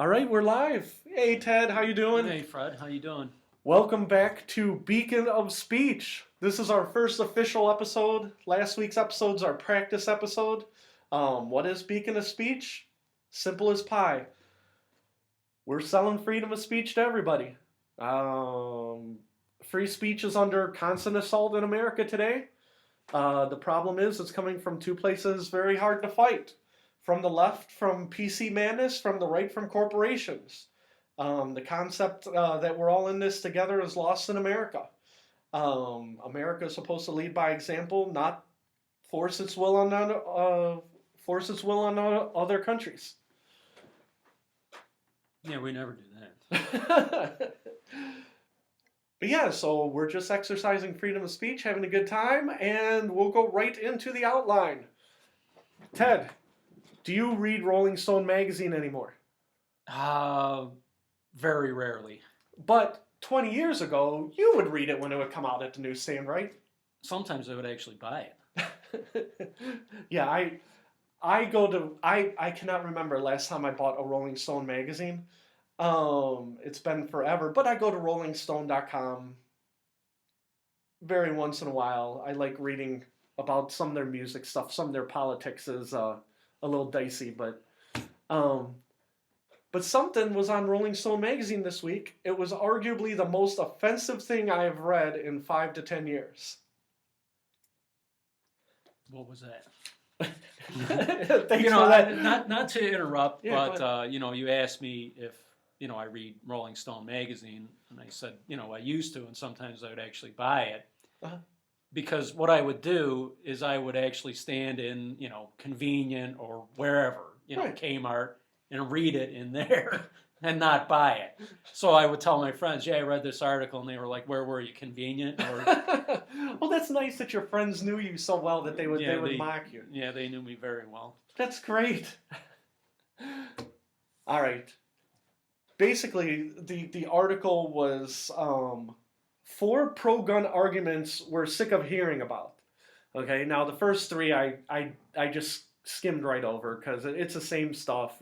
All right, we're live. Hey Ted, how you doing? Hey Fred, how you doing? Welcome back to Beacon of Speech. This is our first official episode. Last week's episode's our practice episode. What is Beacon of Speech? Simple as pie. We're selling freedom of speech to everybody. Free speech is under constant assault in America today. The problem is it's coming from two places very hard to fight. From the left, from PC madness, from the right, from corporations. The concept that we're all in this together is lost in America. America is supposed to lead by example, not force its will on other countries. Yeah, we never do that. But yeah, so we're just exercising freedom of speech, having a good time, and we'll go right into the outline. Ted, do you read Rolling Stone magazine anymore? Very rarely. But 20 years ago, you would read it when it would come out at the newsstand, right? Sometimes I would actually buy it. Yeah, I cannot remember last time I bought a Rolling Stone magazine. It's been forever, but I go to rollingstone.com very once in a while. I like reading about some of their music stuff. Some of their politics is a little dicey, but something was on Rolling Stone magazine this week. It was arguably the most offensive thing I have read in 5 to 10 years. What was that? Thanks for that. Not to interrupt, Yeah, but you asked me if I read Rolling Stone magazine, and I said I used to, and sometimes I would actually buy it. Uh-huh. Because what I would do is I would actually stand in Convenient or wherever Right. Kmart and read it in there and not buy it. So I would tell my friends, yeah, I read this article, and they were like, where were you, Convenient? Or Well, that's nice that your friends knew you so well that they would mock you. Yeah, they knew me very well. That's great. All right. Basically, the article was 4 pro-gun arguments we're sick of hearing about. Okay, now the first 3 I just skimmed right over because it's the same stuff.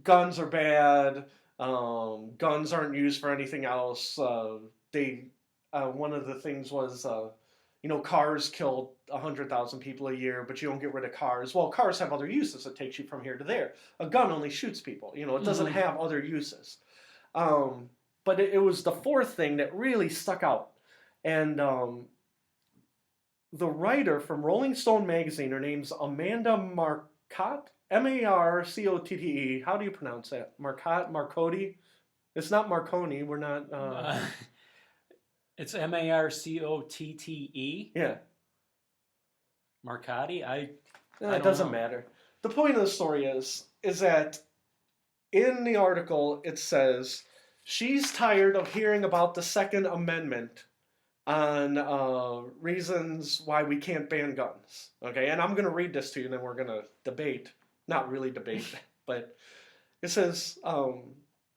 Guns are bad. Guns aren't used for anything else. One of the things was cars kill 100,000 people a year, but you don't get rid of cars. Well, cars have other uses. It takes you from here to there. A gun only shoots people. It doesn't have other uses. But it was the 4th thing that really stuck out. And the writer from Rolling Stone magazine, her name's Amanda Marcotte, Marcotte. How do you pronounce that? Marcotte? It's not Marconi. We're not... It's Marcotte. Yeah. Marcotti? It don't doesn't know. matter. The point of the story is that in the article it says she's tired of hearing about the Second Amendment on reasons why we can't ban guns. Okay, and I'm going to read this to you and then we're going to debate. Not really debate, but it says...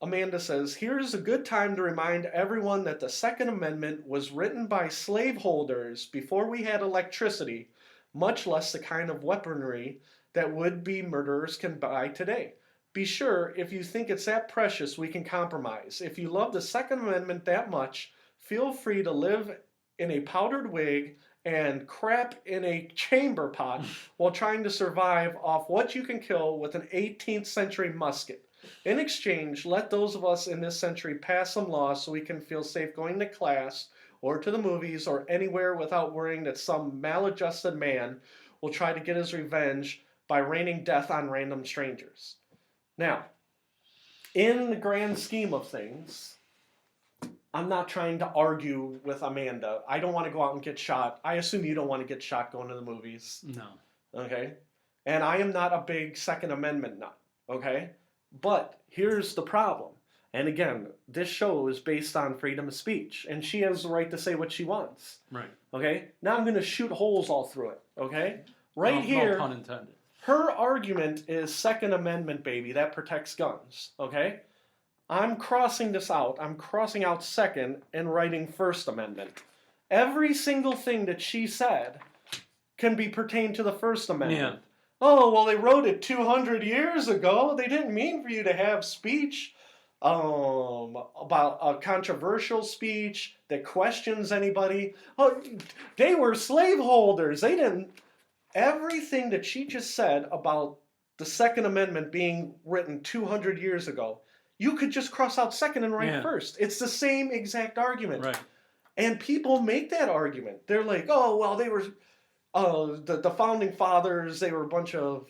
Amanda says, here's a good time to remind everyone that the Second Amendment was written by slaveholders before we had electricity, much less the kind of weaponry that would-be murderers can buy today. Be sure, if you think it's that precious, we can compromise. If you love the Second Amendment that much, feel free to live in a powdered wig and crap in a chamber pot while trying to survive off what you can kill with an 18th century musket. In exchange, let those of us in this century pass some laws so we can feel safe going to class or to the movies or anywhere without worrying that some maladjusted man will try to get his revenge by raining death on random strangers. Now, in the grand scheme of things, I'm not trying to argue with Amanda. I don't want to go out and get shot. I assume you don't want to get shot going to the movies. No. Okay? And I am not a big Second Amendment nut. Okay? But here's the problem. And again, this show is based on freedom of speech, and she has the right to say what she wants. Right. Okay? Now I'm going to shoot holes all through it. Okay? Right here. No pun intended. Her argument is Second Amendment, baby. That protects guns. Okay? I'm crossing this out. I'm crossing out Second and writing First Amendment. Every single thing that she said can be pertained to the First Amendment. Oh, well, they wrote it 200 years ago. They didn't mean for you to have speech about a controversial speech that questions anybody. Oh, they were slaveholders. They didn't. Everything that she just said about the Second Amendment being written 200 years ago, you could just cross out second and write Yeah. first. It's the same exact argument. Right. And people make that argument. They're like, oh, well, they were the founding fathers, they were a bunch of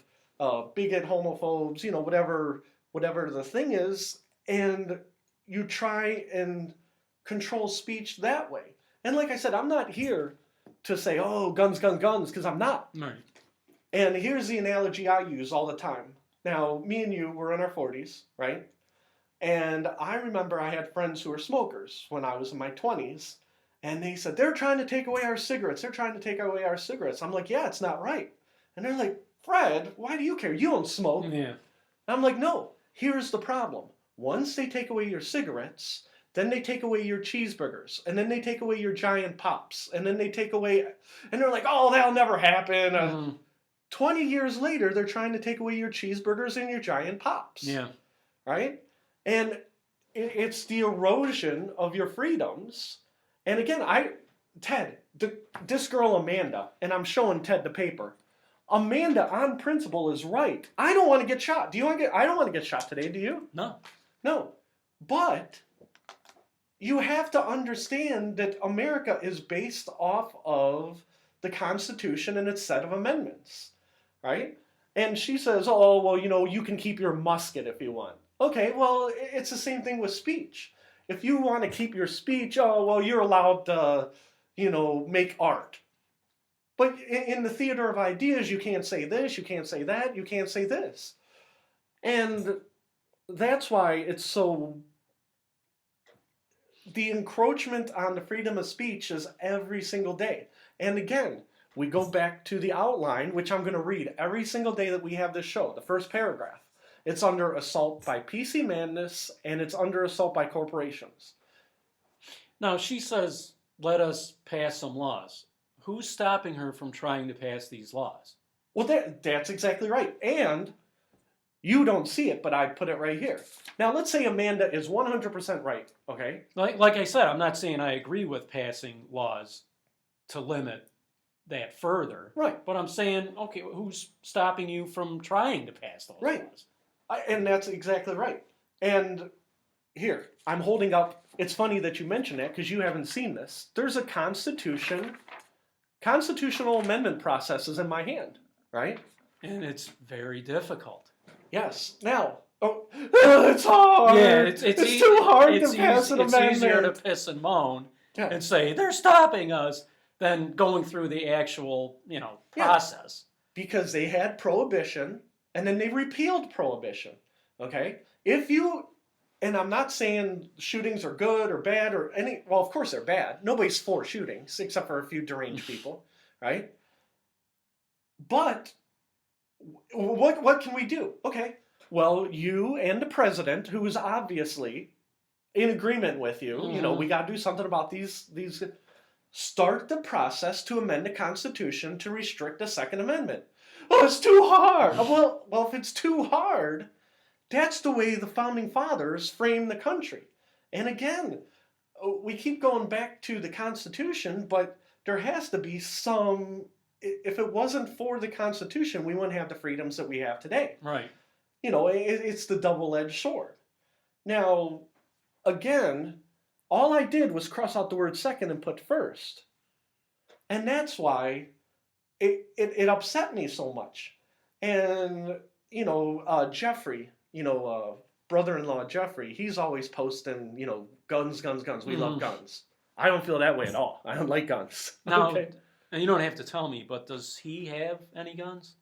bigot homophobes, whatever the thing is, and you try and control speech that way. And like I said, I'm not here to say, oh, guns, guns, guns, because I'm not. Right. And here's the analogy I use all the time. Now, me and you were in our 40s, right? And I remember I had friends who were smokers when I was in my 20s. And they said, they're trying to take away our cigarettes. They're trying to take away our cigarettes. I'm like, yeah, it's not right. And they're like, Fred, why do you care? You don't smoke. Yeah. And I'm like, no, here's the problem. Once they take away your cigarettes, then they take away your cheeseburgers. And then they take away your giant pops. And then they take away, and they're like, oh, that'll never happen. Mhm. 20 years later, they're trying to take away your cheeseburgers and your giant pops. Yeah. Right? And it's the erosion of your freedoms. And again, Ted, this girl Amanda, and I'm showing Ted the paper. Amanda, on principle, is right. I don't want to get shot. Do you want to get? I don't want to get shot today. Do you? No. No. But you have to understand that America is based off of the Constitution and its set of amendments, right? And she says, oh, well, you can keep your musket if you want. Okay, well, it's the same thing with speech. If you want to keep your speech, oh, well, you're allowed to, make art. But in the theater of ideas, you can't say this, you can't say that, you can't say this. And that's why it's so. The encroachment on the freedom of speech is every single day. And again, we go back to the outline, which I'm going to read every single day that we have this show, the first paragraph. It's under assault by PC Madness, and it's under assault by corporations. Now, she says, let us pass some laws. Who's stopping her from trying to pass these laws? Well, that's exactly right. And you don't see it, but I put it right here. Now, let's say Amanda is 100% right, okay? Like I said, I'm not saying I agree with passing laws to limit that further. Right. But I'm saying, okay, who's stopping you from trying to pass those Right. laws? And that's exactly right. And here, I'm holding up, it's funny that you mention that because you haven't seen this. There's a constitutional amendment process is in my hand, right? And it's very difficult. Yes. Now, it's hard. Yeah, it's too hard to pass an it's amendment. easier to piss and moan Yeah. and say, they're stopping us, than going through the actual, process. Because they had prohibition and then they repealed prohibition. Okay? And I'm not saying shootings are good or bad or well, of course they're bad. Nobody's for shootings except for a few deranged people, right? But what can we do? Okay. Well, you and the president, who is obviously in agreement with you, we got to do something about these. Start the process to amend the Constitution to restrict the Second Amendment. Oh, it's too hard. Well, if it's too hard, that's the way the Founding Fathers framed the country. And again, we keep going back to the Constitution, but there has to be some. If it wasn't for the Constitution, we wouldn't have the freedoms that we have today. Right. It's the double-edged sword. Now, again, all I did was cross out the word second and put first. And that's why it upset me so much. And, Jeffrey, brother-in-law Jeffrey, he's always posting, guns, guns, guns. We love guns. I don't feel that way at all. I don't like guns. Now, Okay. and you don't have to tell me, but does he have any guns?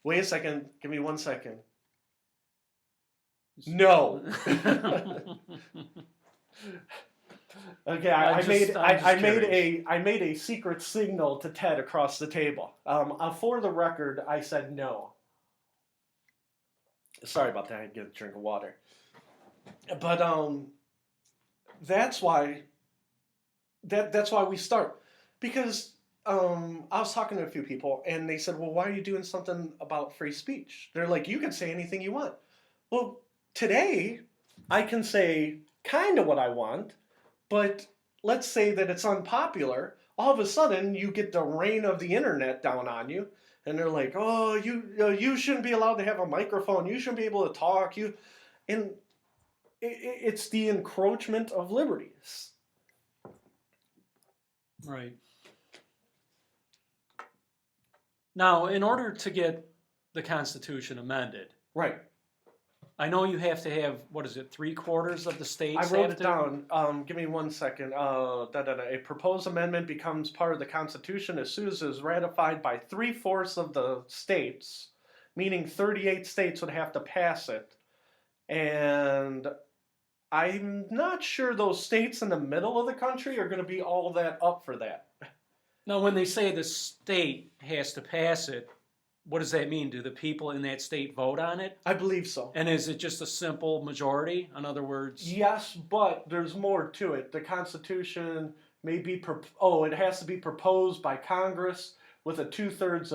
Wait a second. Give me 1 second. No. Okay, I made a secret signal to Ted across the table. For the record, I said no. Sorry about that. I get a drink of water. But that's why we start, because I was talking to a few people, and they said, "Well, why are you doing something about free speech?" They're like, "You can say anything you want." Well, today I can say kind of what I want, but let's say that it's unpopular. All of a sudden, you get the reign of the internet down on you, and they're like, "Oh, you shouldn't be allowed to have a microphone. You shouldn't be able to talk." And it's the encroachment of liberties. Right. Now, in order to get the Constitution amended, Right. I know you have to have, what is it, 3/4 of the states I wrote have it to? down. Give me 1 second. A proposed amendment becomes part of the Constitution as soon as it is ratified by 3/4 of the states, meaning 38 states would have to pass it. And I'm not sure those states in the middle of the country are going to be all that up for that. Now, when they say the state has to pass it, what does that mean? Do the people in that state vote on it? I believe so. And is it just a simple majority? In other words, Yes, but there's more to it. The Constitution may be it has to be proposed by Congress with a two-thirds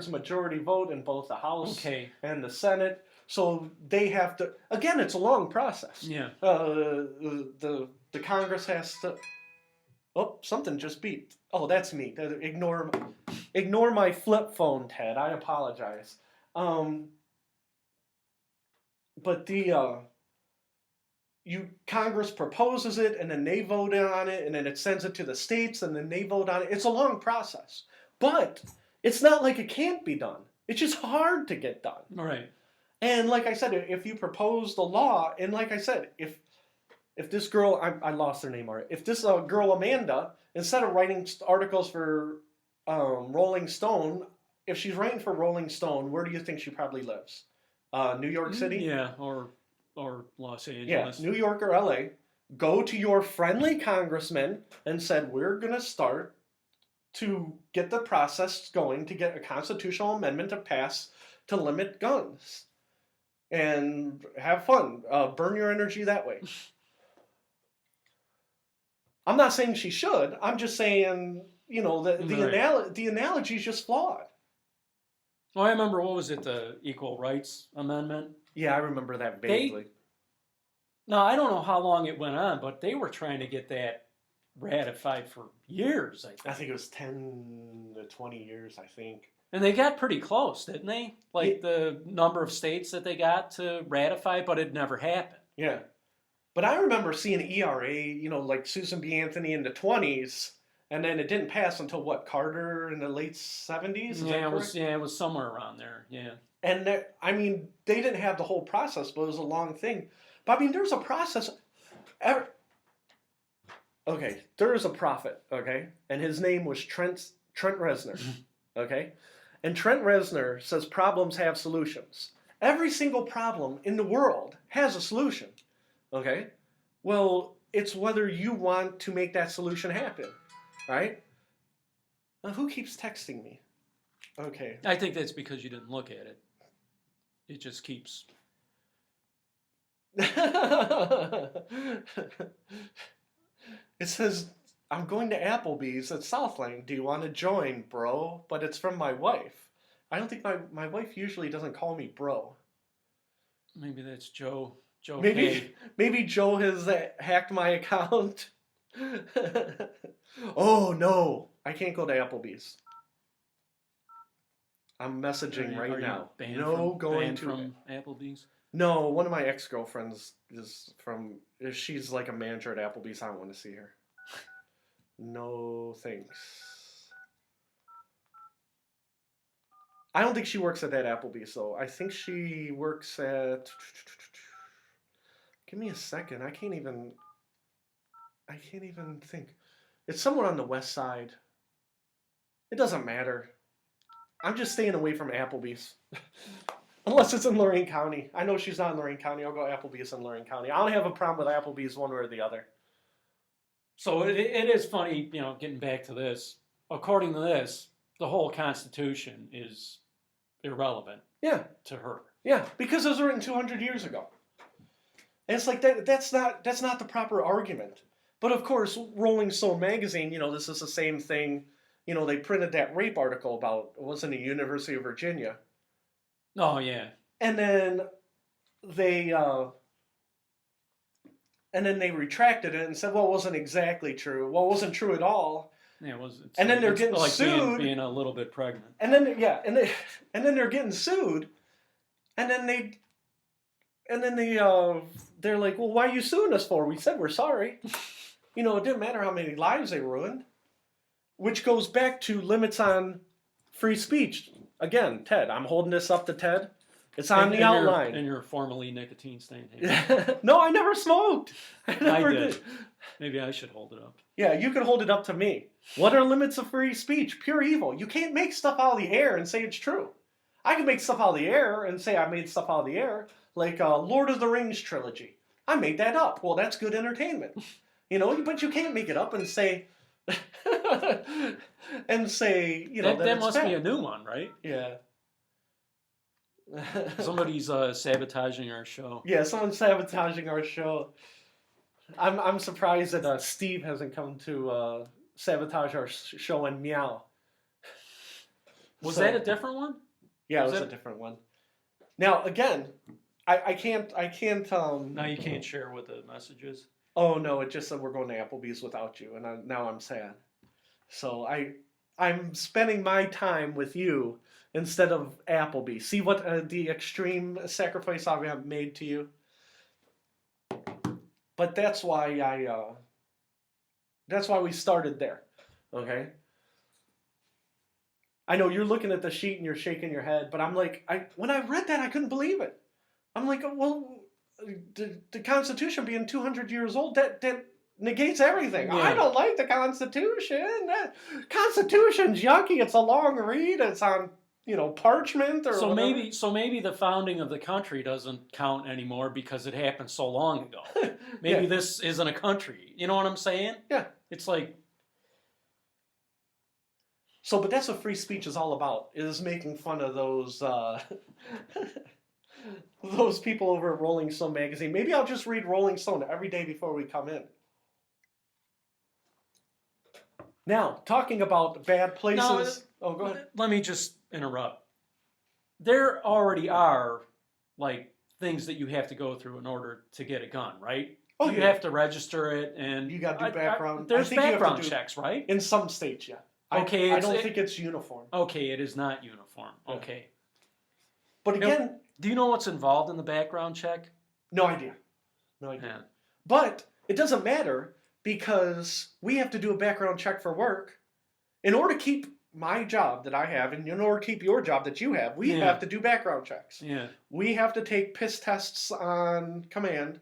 majority vote in both the House okay, and the Senate. So they have to. Again, it's a long process. yeah. The Congress has to. Oh, something just beeped. Oh, that's me. Ignore my flip phone, Ted. I apologize. But Congress proposes it, and then they vote on it, and then it sends it to the states, and then they vote on it. It's a long process, but it's not like it can't be done. It's just hard to get done. Right. And like I said, if you propose the law, and like I said, if this girl, I lost her name already. If this girl Amanda, instead of writing articles for Rolling Stone, if she's writing for Rolling Stone, where do you think she probably lives? New York City? Yeah, or Los Yeah, Angeles. New York or LA. Go to your friendly congressman and said, we're going to start to get the process going to get a constitutional amendment to pass to limit guns. And have fun. Burn your energy that way. I'm not saying she should. I'm just saying, the analogy is just flawed. Well, I remember, what was it, the Equal Rights Amendment? Yeah, I remember that vaguely. Now, I don't know how long it went on, but they were trying to get that ratified for years, I think. I think it was 10 to 20 years, I think. And they got pretty close, didn't they? Like the number of states that they got to ratify, but it never happened. Yeah. But I remember seeing ERA, like Susan B. Anthony in the 20s, and then it didn't pass until what, Carter in the late 70s? It was somewhere around there. Yeah. And they didn't have the whole process, but it was a long thing. But there's a process. Okay, there was a prophet, okay, and his name was Trent Reznor, okay, and Trent Reznor says problems have solutions. Every single problem in the world has a solution, okay. Well, it's whether you want to make that solution happen, right? Now, who keeps texting me? Okay. I think that's because you didn't look at it. It just keeps. It says, I'm going to Applebee's at Southland. Do you want to join, bro? But it's from my wife. I don't think my wife usually doesn't call me bro. Maybe that's Joe. Maybe Joe has hacked my account. Oh no, I can't go to Applebee's. I'm messaging right now. Going from Applebee's. No, one of my ex-girlfriends she's like a manager at Applebee's. I don't want to see her. No, thanks. I don't think she works at that Applebee's, though. I think she works at... Give me a second. I can't even think. It's somewhere on the west side. It doesn't matter. I'm just staying away from Applebee's. Unless it's in Lorraine County. I know she's not in Lorraine County. I'll go Applebee's in Lorraine County. I don't have a problem with Applebee's one way or the other. So it is funny, getting back to this. According to this, the whole Constitution is irrelevant. Yeah. To her. Yeah, because it was written 200 years ago. And it's like that's not the proper argument. But of course, Rolling Stone magazine, this is the same thing. They printed that rape article about, it wasn't the University of Virginia. Oh yeah. And then they retracted it and said, well, it wasn't exactly true. Well, it wasn't true at all. Yeah, it was. And then they're it's getting like sued. being a little bit pregnant. And then they're getting sued. And then they're like, well, why are you suing us for? We said we're sorry. It didn't matter how many lives they ruined. Which goes back to limits on free speech. Again, Ted, I'm holding this up to Ted. It's on the outline. And your formerly nicotine stained hand. No, I never smoked. I never did. Maybe I should hold it up. Yeah, you could hold it up to me. What are limits of free speech? Pure evil. You can't make stuff out of the air and say it's true. I can make stuff out of the air and say I made stuff out of the air, like Lord of the Rings trilogy. I made that up. Well, that's good entertainment. But you can't make it up and say, that must bad. be a new one, right? Yeah. Somebody's sabotaging our show. Yeah, someone's sabotaging our show. I'm surprised that Steve hasn't come to sabotage our show and meow. Was that a different one? Yeah, it was a different one. Now again, I can't. Now you can't share what the message is. Oh no! It just said we're going to Applebee's without you, and now I'm sad. So I'm spending my time with you instead of Applebee. See what the extreme sacrifice I have made to you. But that's why that's why we started there. Okay. I know you're looking at the sheet and you're shaking your head, but I'm like, when I read that, I couldn't believe it. I'm like, well, the Constitution being 200 years old, that negates everything. Yeah. I don't like the Constitution. Constitution's yucky. It's a long read. It's on, parchment or so whatever. maybe the founding of the country doesn't count anymore because it happened so long ago. Maybe this isn't a country. You know what I'm saying? Yeah. It's like. So, but that's what free speech is all about, is making fun of those those people over at Rolling Stone magazine. Maybe I'll just read Rolling Stone every day before we come in. Now, talking about bad places. No, go ahead. Let me just interrupt. There already are, like, things that you have to go through in order to get a gun, right? Oh, you have to register it, and you got to do background. There's background checks, right? In some states, yeah. Okay, I don't think it's uniform. Okay, it is not uniform. Yeah. Okay. But again, do you know what's involved in the background check? No idea. No idea. Yeah. But it doesn't matter because we have to do a background check for work. In order to keep my job that I have, and in order to keep your job that you have, we have to do background checks. Yeah. We have to take piss tests on command,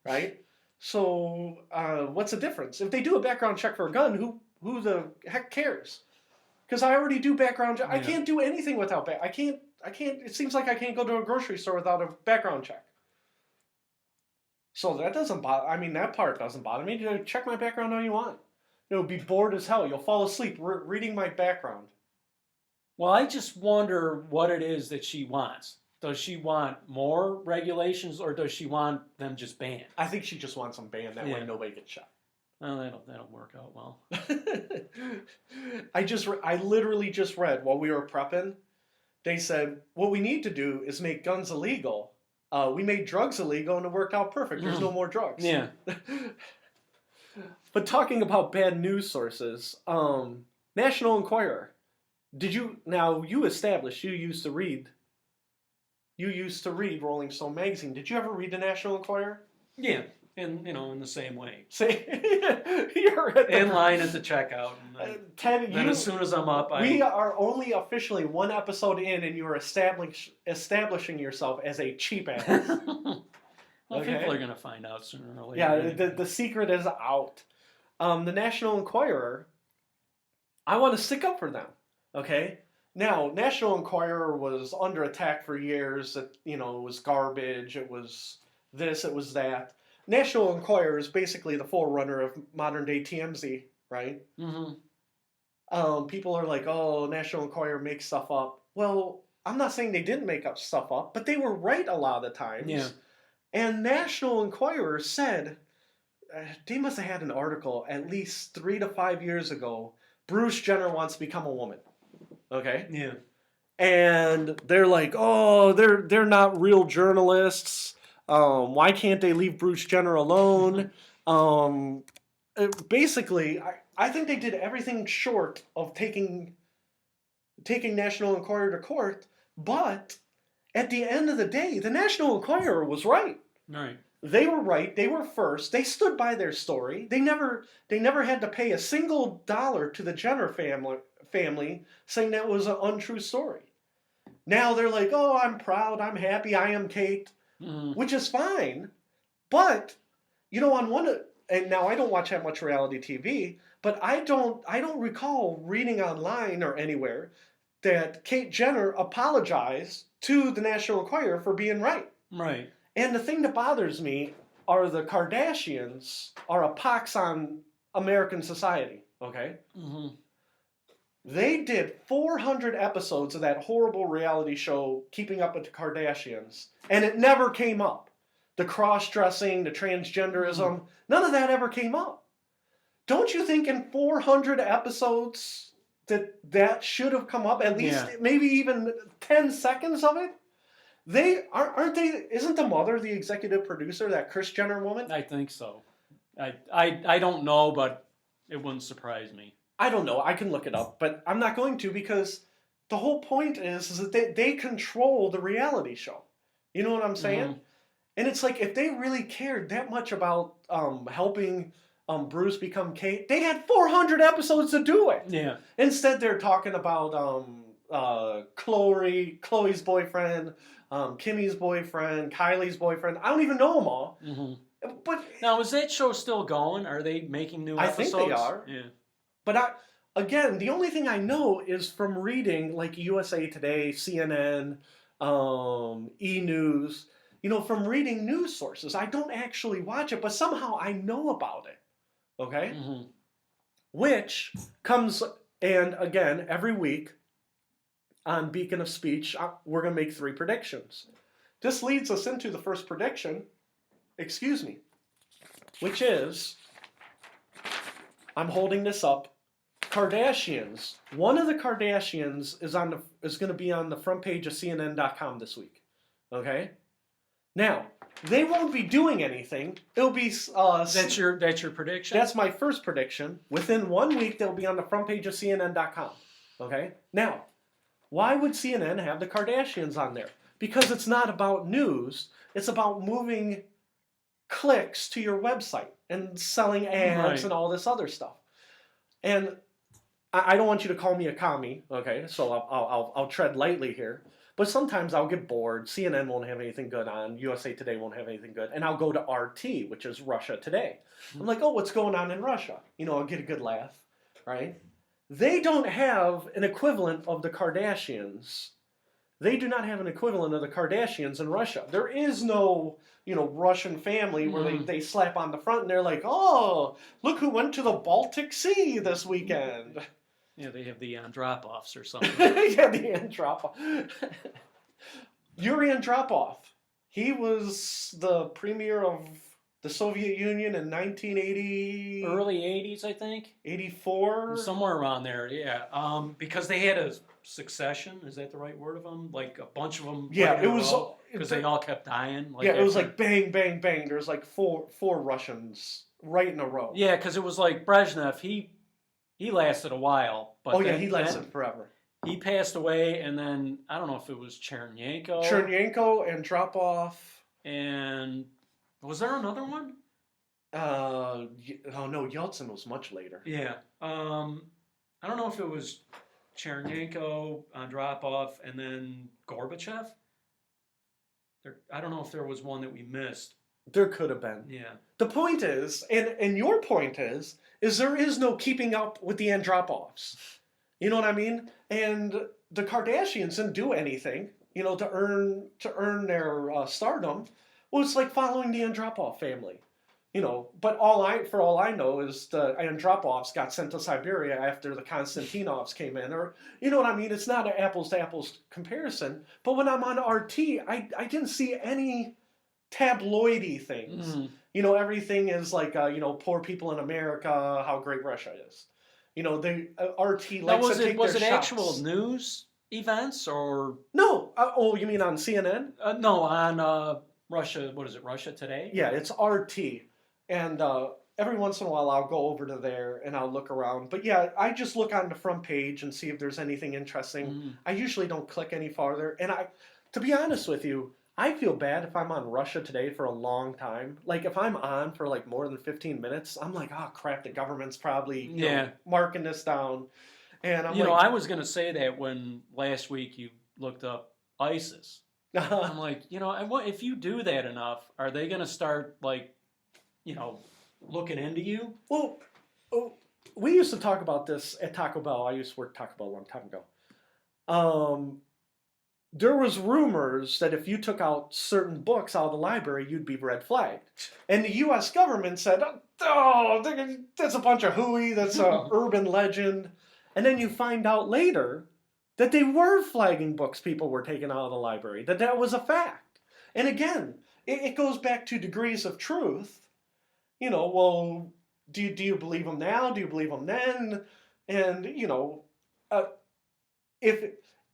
right? So what's the difference? If they do a background check for a gun, who the heck cares? Because I already do background check. I can't do anything without I can't. It seems like I can't go to a grocery store without a background check. So that doesn't bother. I mean, that part doesn't bother me. You check my background all you want. You'll be bored as hell. You'll fall asleep reading my background. Well, I just wonder what it is that she wants. Does she want more regulations, or does she want them just banned? I think she just wants them banned. That way nobody gets shot. Well, that'll work out well. I literally just read while we were prepping. They said what we need to do is make guns illegal. We made drugs illegal, and it worked out perfect. There's no more drugs. Yeah. But talking about bad news sources, National Enquirer. You established you used to read Rolling Stone magazine. Did you ever read the National Enquirer? Yeah, in the same way. See, you're at in line at the checkout. Ted, as soon as I'm up, we are only officially one episode in, and you are establishing yourself as a cheap ass. Well, people are going to find out sooner or later. Yeah, anyway. the secret is out. The National Enquirer, I want to stick up for them, okay? Now, National Enquirer was under attack for years. It was garbage. It was this, it was that. National Enquirer is basically the forerunner of modern-day TMZ, right? Mm-hmm. People are like, oh, National Enquirer makes stuff up. Well, I'm not saying they didn't make up stuff up, but they were right a lot of the times. Yeah. And National Enquirer said, they must have had an article at least 3 to 5 years ago. Bruce Jenner wants to become a woman. Okay, Yeah. and they're like, oh, they're not real journalists. Why can't they leave Bruce Jenner alone? Basically, I think they did everything short of taking National Enquirer to court. But at the end of the day, the National Enquirer was right. Right. They were right. They were first. They stood by their story. They never had to pay a single dollar to the Jenner family saying that was an untrue story. Now they're like, oh, I'm proud, I'm happy, I am Kate, which is fine. But on and now I don't watch that much reality TV, but I don't recall reading online or anywhere that Kate Jenner apologized to the National Enquirer for being right. Right. And the thing that bothers me are the Kardashians are a pox on American society, okay? Mm-hmm. They did 400 episodes of that horrible reality show, Keeping Up with the Kardashians, and it never came up. The cross-dressing, the transgenderism, none of that ever came up. Don't you think in 400 episodes that should have come up, at least maybe even 10 seconds of it? Isn't the mother the executive producer, that Kris Jenner woman? I think so. I don't know, but it wouldn't surprise me. I don't know. I can look it up, but I'm not going to, because the whole point is that they control the reality show. You know what I'm saying? Mm-hmm. And it's like, if they really cared that much about helping Bruce become Kate, they had 400 episodes to do it. Yeah. Instead, they're talking about Chloe's boyfriend, Kimmy's boyfriend, Kylie's boyfriend. I don't even know them all. Mm-hmm. But now, is that show still going? Are they making new episodes? I think they are. Yeah. But again, the only thing I know is from reading like USA Today, CNN, E! News, from reading news sources. I don't actually watch it, but somehow I know about it. Okay? Mm-hmm. Which comes, and again, every week on Beacon of Speech, we're going to make 3 predictions. This leads us into the first prediction, which is, I'm holding this up, Kardashians. One of the Kardashians is going to be on the front page of CNN.com this week. Okay? Now, they won't be doing anything. It'll be that's your prediction? That's my first prediction. Within 1 week, they'll be on the front page of CNN.com. Okay? Now, why would CNN have the Kardashians on there? Because it's not about news. It's about moving clicks to your website and selling ads and all this other stuff. And I don't want you to call me a commie, okay? So I'll tread lightly here. But sometimes I'll get bored. CNN won't have anything good on. USA Today won't have anything good. And I'll go to RT, which is Russia Today. I'm like, oh, what's going on in Russia? I'll get a good laugh, right? They don't have an equivalent of the Kardashians. They do not have an equivalent of the Kardashians in Russia. There is no, Russian family where they slap on the front and they're like, oh, look who went to the Baltic Sea this weekend. Yeah, they have the Andropovs or something. Yeah, the Andropov. Yuri Andropov. He was the premier of the Soviet Union in 1980... Early 80s, I think. 84? Somewhere around there, yeah. Because they had a succession, is that the right word of them? Like a bunch of them. Yeah, it was... Because they all kept dying. Like it was like bang, bang, bang. There's like four Russians right in a row. Yeah, because it was like Brezhnev, he lasted a while. But he lasted forever. He passed away, and then, I don't know if it was Chernenko. Andropov. And... was there another one? Oh no, Yeltsin was much later. Yeah. I don't know if it was Chernenko, Andropov, and then Gorbachev. I don't know if there was one that we missed. There could have been. Yeah. The point is, and your point is there is no keeping up with the Andropovs. You know what I mean? And the Kardashians didn't do anything, to earn their stardom. Well, it's like following the Andropov family, But for all I know is the Andropovs got sent to Siberia after the Konstantinovs came in, or you know what I mean. It's not an apples to apples comparison. But when I'm on RT, I didn't see any tabloidy things. Mhm. You know, everything is like, poor people in America, how great Russia is. You know, RT Now, likes to take was their it actual shots. news events or No, oh, you mean on CNN? no on Russia? What is it? Russia Today? Yeah, it's RT, and every once in a while I'll go over to there and I'll look around. But yeah, I just look on the front page and see if there's anything interesting. Mhm. I usually don't click any farther, and to be honest with you, I feel bad if I'm on Russia Today for a long time. Like if I'm on for like more than 15 minutes, I'm like, oh crap, the government's probably Yeah. marking this down, and I'm You know, like, I was going to say that when last week you looked up ISIS. I'm like, and what if you do that enough, are they going to start like, looking into you? well, oh, we used to talk about this at Taco Bell. I used to work at Taco Bell a long time ago. There was rumors that if you took out certain books out of the library, you'd be red flagged. And the U.S. government said, oh, that's a bunch of hooey, that's a urban legend. And then you find out later that they were flagging books people were taking out of the library, that was a fact. And again, it goes back to degrees of truth. Well, do you believe them now? Do you believe them then? And, uh,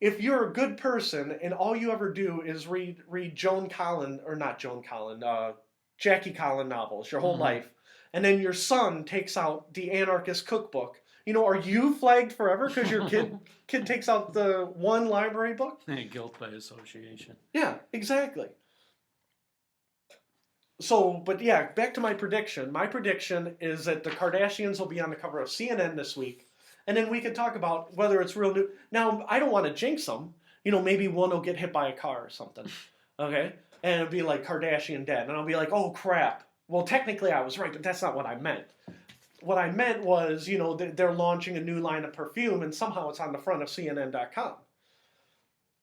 if you're a good person and all you ever do is read Joan Collin, or not Joan Collin, Jackie Collin novels your whole Mhm. life, and then your son takes out the Anarchist Cookbook, are you flagged forever because your kid takes out the one library book? Guilt by association. Yeah, exactly. So, but yeah, back to my prediction. My prediction is that the Kardashians will be on the cover of CNN this week. And then we could talk about whether it's real new. Now, I don't want to jinx them. Maybe one will get hit by a car or something. Okay? And it'll be like Kardashian dead. And I'll be like, oh crap. Well, technically I was right, but that's not what I meant. What I meant was, they're launching a new line of perfume and somehow it's on the front of CNN.com.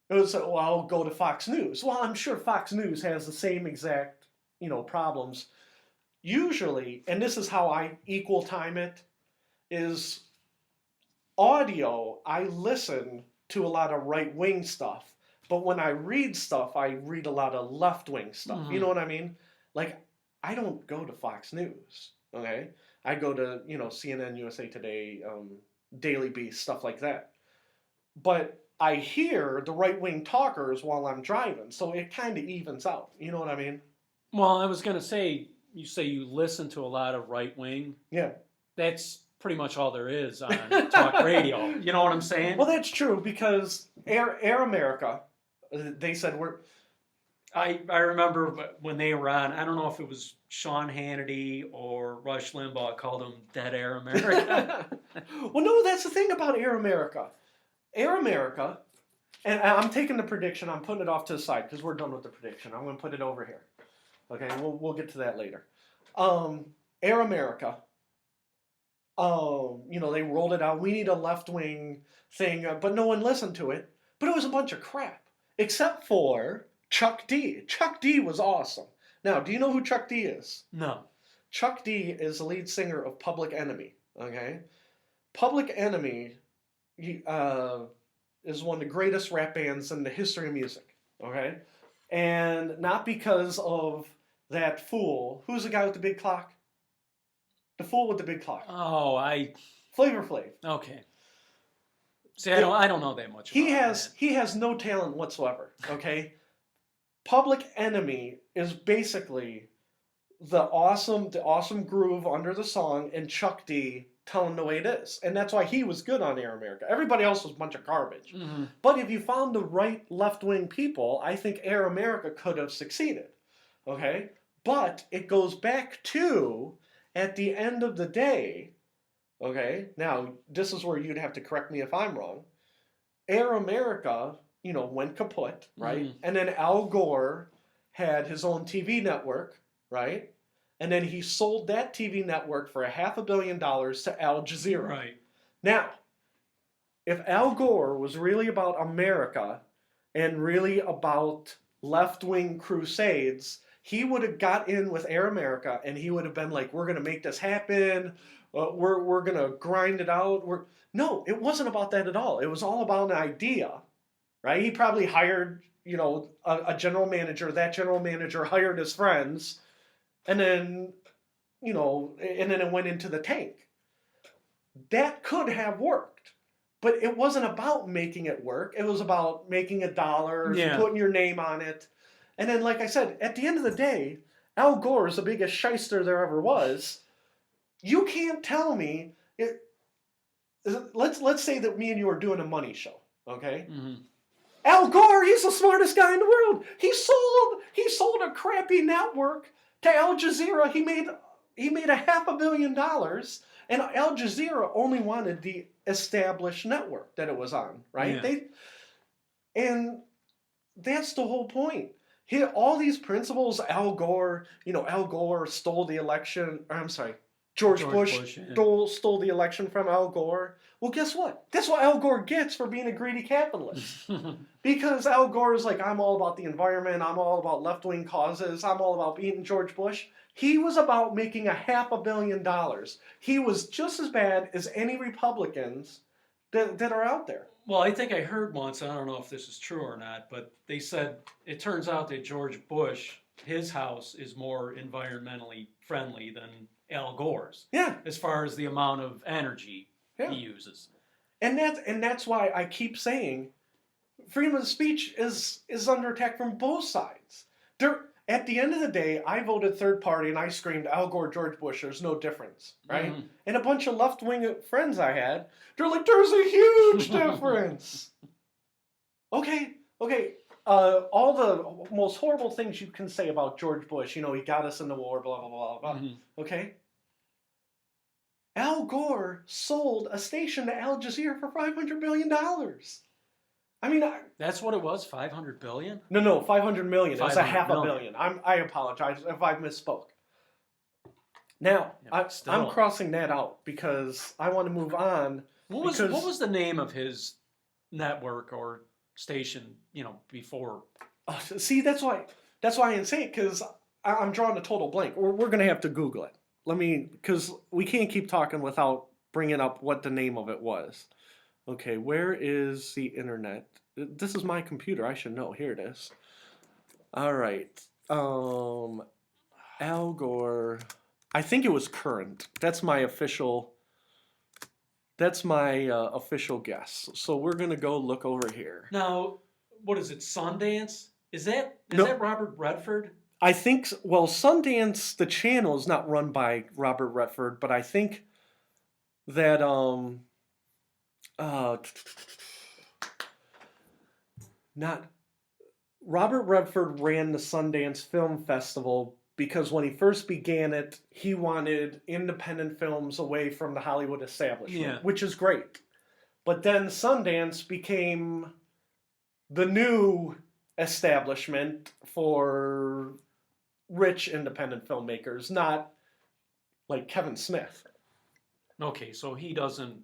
It was, well, I'll go to Fox News. Well, I'm sure Fox News has the same exact, problems. Usually, and this is how I equal time it, is audio, I listen to a lot of right-wing stuff, but when I read stuff, I read a lot of left-wing stuff. You know what I mean? Like, I don't go to Fox News, okay? I go to, CNN, USA Today, Daily Beast, stuff like that. But I hear the right-wing talkers while I'm driving, so it kind of evens out. You know what I mean? Well, I was going to say, you say you listen to a lot of right wing. Yeah. That's pretty much all there is on talk radio. You know what I'm saying? Well, that's true because Air America, they said I remember when they were on, I don't know if it was Sean Hannity or Rush Limbaugh called them Dead Air America. Well, no, that's the thing about Air America. Air America, and I'm taking the prediction, I'm putting it off to the side because we're done with the prediction. I'm going to put it over here. Okay, we'll get to that later. Air America, they rolled it out. We need a left-wing thing, but no one listened to it. But it was a bunch of crap, except for Chuck D. Chuck D was awesome. Now, do you know who Chuck D is? No. Chuck D is the lead singer of Public Enemy. Okay, Public Enemy is one of the greatest rap bands in the history of music. Okay, and not because of that fool. Who's the guy with the big clock? The fool with the big clock. Oh, Flavor Flav. Okay. See, I don't know that much. He about has that. he has no talent whatsoever. Okay, Public Enemy is basically the awesome groove under the song and Chuck D telling the way it is, and that's why he was good on Air America. Everybody else was a bunch of garbage. Mhm. But if you found the right left-wing people, I think Air America could have succeeded. Okay, but it goes back to, at the end of the day, okay, now this is where you'd have to correct me if I'm wrong. Air America, went kaput, right? Mhm. And then Al Gore had his own TV network, right? And then he sold that TV network for $500 million to Al Jazeera. Right. Now, if Al Gore was really about America and really about left-wing crusades, he would have got in with Air America and he would have been like, we're going to make this happen. We're going to grind it out. No, it wasn't about that at all. It was all about an idea, right? He probably hired, a general manager. That general manager hired his friends, and then, and then it went into the tank. That could have worked, but it wasn't about making it work. It was about making a dollar, Yeah. putting your name on it. And then, like I said, at the end of the day, Al Gore is the biggest shyster there ever was. You can't tell me let's say that me and you are doing a money show, okay? Mhm. Al Gore, he's the smartest guy in the world. He sold a crappy network to Al Jazeera. He made $500 million, and Al Jazeera only wanted the established network that it was on, right? Yeah. And that's the whole point. All these principles, Al Gore stole the election. Or, I'm sorry, George Bush yeah. stole the election from Al Gore. Well, guess what? That's what Al Gore gets for being a greedy capitalist. Because Al Gore is like, I'm all about the environment. I'm all about left-wing causes. I'm all about beating George Bush. He was about making $500 million. He was just as bad as any Republicans that are out there. Well, I think I heard once, I don't know if this is true or not, but they said it turns out that George Bush, his house is more environmentally friendly than Al Gore's. Yeah. As far as the amount of energy he uses. And that's why I keep saying freedom of speech is under attack from both sides. At the end of the day, I voted third party and I screamed Al Gore, George Bush, there's no difference, right? Mhm. And a bunch of left-wing friends I had, they're like, there's a huge difference. Okay. All the most horrible things you can say about George Bush, he got us in the war, blah, blah, blah, blah. Mhm. Okay? Al Gore sold a station to Al Jazeera for $500 million. I mean, That's what it was, 500 billion? no, 500 million. It was a 500 $500 million. million. I apologize if I misspoke. Now, Yeah, I'm crossing that out because I want to move on. What was the name of his network or station, before? See, that's why I didn't say it, because I'm drawing a total blank. We're going to have to Google it. Because we can't keep talking without bringing up what the name of it was. Okay, where is the internet? This is my computer. I should know. Here it is. All right. Al Gore. I think it was Current. That's my official guess. So we're going to go look over here. Now, what is it, Sundance? Is that Robert Redford? I think, Sundance, the channel is not run by Robert Redford, but I think that not Robert Redford ran the Sundance Film Festival because when he first began it, he wanted independent films away from the Hollywood establishment, which is great. But then Sundance became the new establishment for rich independent filmmakers, not like Kevin Smith. Okay, so he doesn't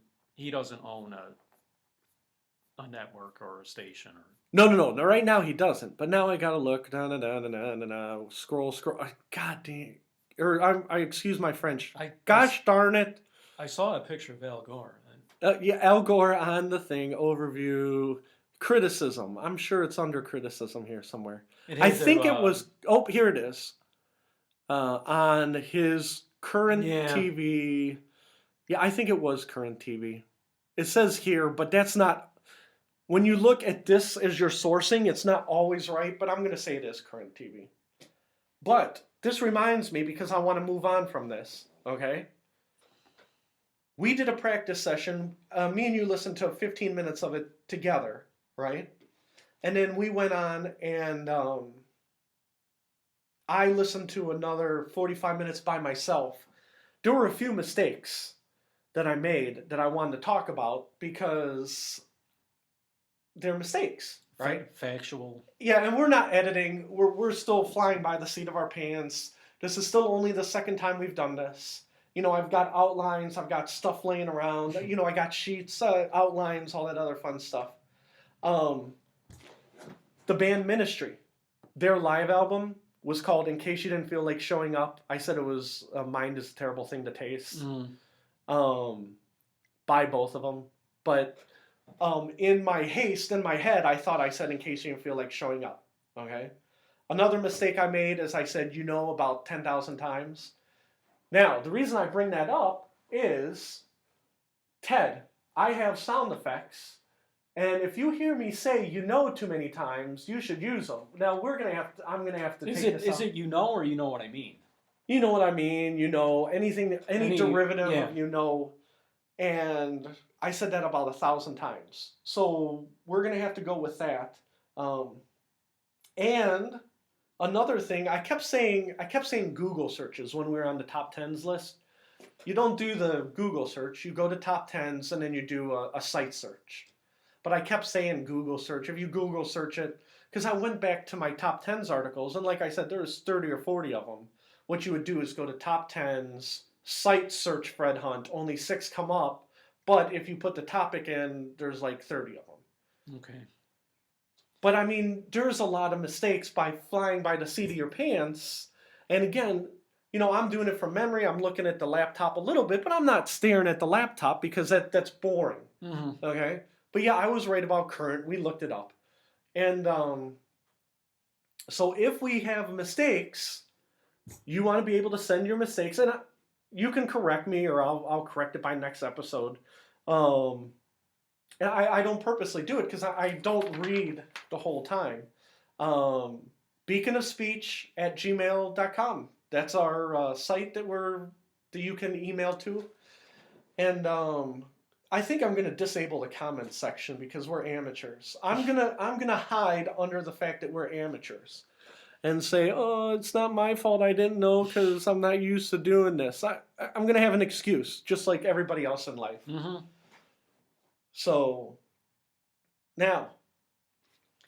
own a network or a station or. No. Right now he doesn't. But now I gotta look. Scroll. God damn. I excuse my French. Gosh darn it. I saw a picture of Al Gore. Al Gore on the thing. Overview. Criticism. I'm sure it's under criticism here somewhere. I think it was. Oh, here it is. On his Current TV. Yeah, I think it was Current TV. It says here, but that's not. When you look at this as your sourcing, it's not always right, but I'm going to say it is Current TV. But this reminds me, because I want to move on from this, okay? We did a practice session. Me and you listened to 15 minutes of it together, right? And then we went on and I listened to another 45 minutes by myself. There were a few mistakes that I made that I wanted to talk about because they're mistakes, right? Factual. Yeah, and we're not editing. We're still flying by the seat of our pants. This is still only the second time we've done this. I've got outlines. I've got stuff laying around. I got sheets, outlines, all that other fun stuff. The band Ministry, their live album was called In Case You Didn't Feel Like Showing Up. I said it was Mind is a Terrible Thing to Taste. By both of them. But in my haste, in my head, I thought I said in case you didn't feel like showing up. Okay. Another mistake I made is I said about 10,000 times. Now, the reason I bring that up is, Ted, I have sound effects, and if you hear me say too many times, you should use them. Now I'm gonna have to take this Is out. it or you know what I mean? You know what I mean? Any derivative yeah. of and I said that about 1,000 times. So we're gonna have to go with that. And another thing, I kept saying Google searches when we were on the top tens list. You don't do the Google search. You go to top tens and then you do a site search. But I kept saying Google search. If you Google search it, because I went back to my top tens articles, and like I said, there's 30 or 40 of them. What you would do is go to top tens, site search Fred Hunt. Only 6 come up. But if you put the topic in, there's like 30 of them. Okay. But I mean, there's a lot of mistakes by flying by the seat of your pants. And again, I'm doing it from memory. I'm looking at the laptop a little bit, but I'm not staring at the laptop because that's boring. Mm-hmm. Okay? But yeah, I was right about current. We looked it up. And so if we have mistakes, you want to be able to send your mistakes. And you can correct me or I'll correct it by next episode. And I don't purposely do it because I don't read the whole time. beaconofspeech@gmail.com. That's our site that you can email to. And I think I'm gonna disable the comments section because we're amateurs. I'm gonna hide under the fact that we're amateurs and say, oh, it's not my fault. I didn't know because I'm not used to doing this. I'm gonna have an excuse, just like everybody else in life. Mm-hmm. So now,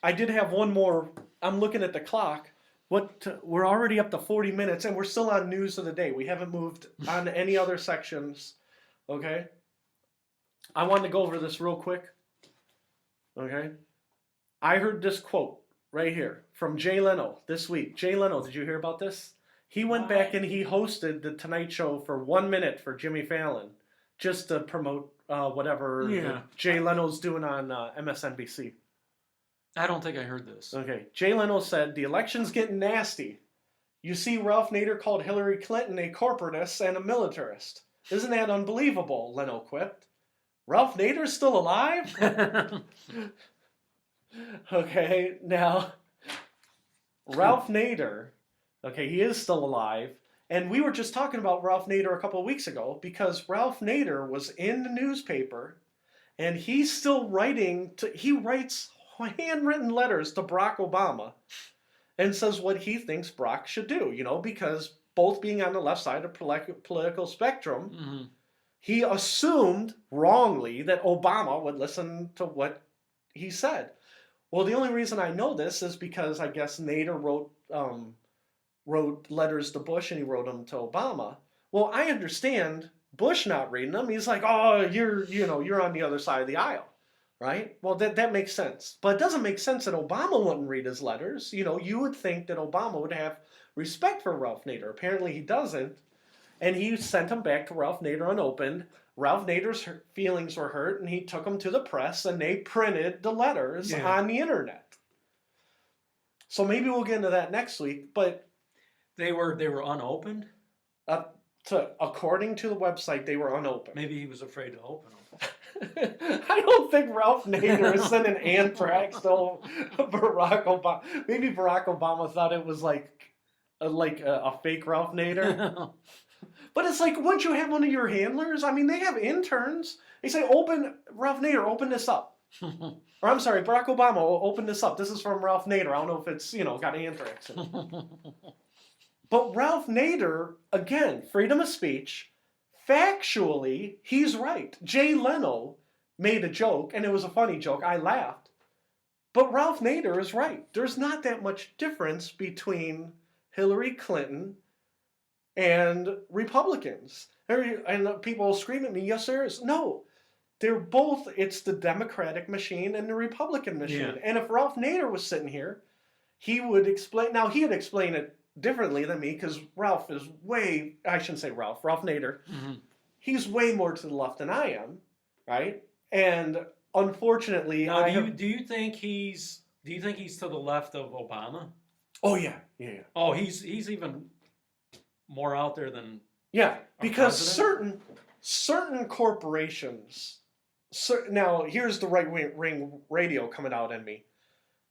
I did have one more. I'm looking at the clock. We're already up to 40 minutes, and we're still on news of the day. We haven't moved on to any other sections. Okay. I wanted to go over this real quick. Okay. I heard this quote right here from Jay Leno this week. Jay Leno, did you hear about this? He went back and he hosted the Tonight Show for 1 minute for Jimmy Fallon, just to promote whatever Jay Leno's doing on MSNBC. I don't think I heard this. Okay. Jay Leno said, the election's getting nasty. You see, Ralph Nader called Hillary Clinton a corporatist and a militarist. Isn't that unbelievable? Leno quipped. Ralph Nader's still alive? Okay, now, Ralph Nader, okay, he is still alive. And we were just talking about Ralph Nader a couple of weeks ago because Ralph Nader was in the newspaper and he's still he writes handwritten letters to Barack Obama and says what he thinks Barack should do, because both being on the left side of the political spectrum, mm-hmm. he assumed wrongly that Obama would listen to what he said. Well, the only reason I know this is because I guess Nader wrote letters to Bush and he wrote them to Obama. Well, I understand Bush not reading them. He's like, oh, you're on the other side of the aisle, right? Well, that makes sense. But it doesn't make sense that Obama wouldn't read his letters. You would think that Obama would have respect for Ralph Nader. Apparently he doesn't. And he sent them back to Ralph Nader unopened. Ralph Nader's feelings were hurt and he took them to the press and they printed the letters on the internet. So maybe we'll get into that next week, but they were unopened? According to the website, they were unopened. Maybe he was afraid to open them. I don't think Ralph Nader is sending anthrax to Barack Obama. Maybe Barack Obama thought it was like a fake Ralph Nader. But it's like, once you have one of your handlers, I mean, they have interns. They say, Ralph Nader, open this up. Or I'm sorry, Barack Obama, open this up. This is from Ralph Nader. I don't know if it's, got anthrax in it. But Ralph Nader, again, freedom of speech, factually, he's right. Jay Leno made a joke, and it was a funny joke. I laughed. But Ralph Nader is right. There's not that much difference between Hillary Clinton and Republicans. And people scream at me, yes, there is. No, they're both, it's the Democratic machine and the Republican machine. Yeah. And if Ralph Nader was sitting here, he would explain, now he'd explain it differently than me because Ralph Nader, mm-hmm. he's way more to the left than I am, right? And unfortunately, Now, I do you have. do you think he's to the left of Obama? Oh yeah, yeah, yeah. Oh, he's even more out there than Yeah, our because president. certain corporations. Now here's the right ring radio coming out in me.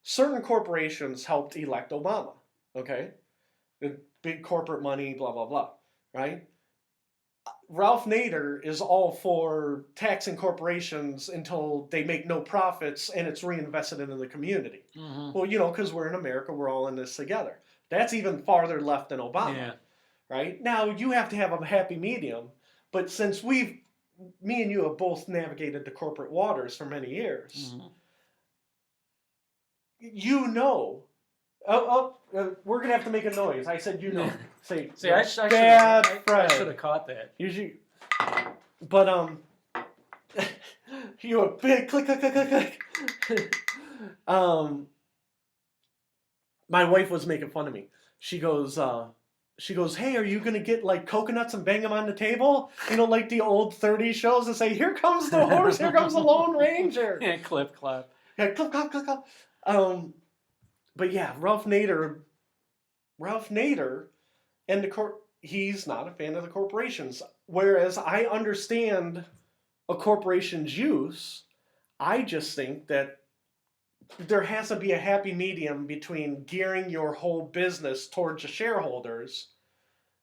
Certain corporations helped elect Obama. Okay, the big corporate money, blah blah blah. Right. Ralph Nader is all for taxing corporations until they make no profits and it's reinvested into the community. Hmm. Well, because we're in America, we're all in this together. That's even farther left than Obama, Yeah. right? Now, you have to have a happy medium, but since me and you have both navigated the corporate waters for many years, Hmm. you know. We're going to have to make a noise. I said, Say, See, I should bad have Fred. caught that. Usually, but you a big click click click click click. My wife was making fun of me. She goes, hey, are you gonna get like coconuts and bang them on the table? Like the old 30s shows and say, here comes the horse, here comes the Lone Ranger. Yeah, clip clap. Yeah, clip clop clip clop. But yeah, Ralph Nader, and he's not a fan of the corporations. Whereas I understand a corporation's use, I just think that there has to be a happy medium between gearing your whole business towards the shareholders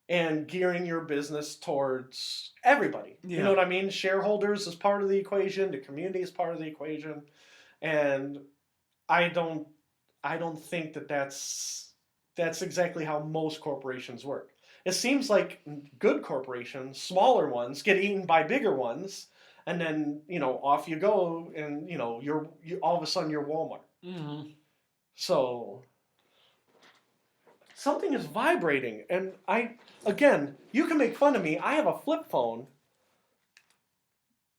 and gearing your business towards everybody. Yeah. You know what I mean? Shareholders is part of the equation, the community is part of the equation, and I don't think that that's exactly how most corporations work. It seems like good corporations, smaller ones, get eaten by bigger ones, and then off you go, and you're all of a sudden you're Walmart. Hmm. So something is vibrating, and you can make fun of me. I have a flip phone,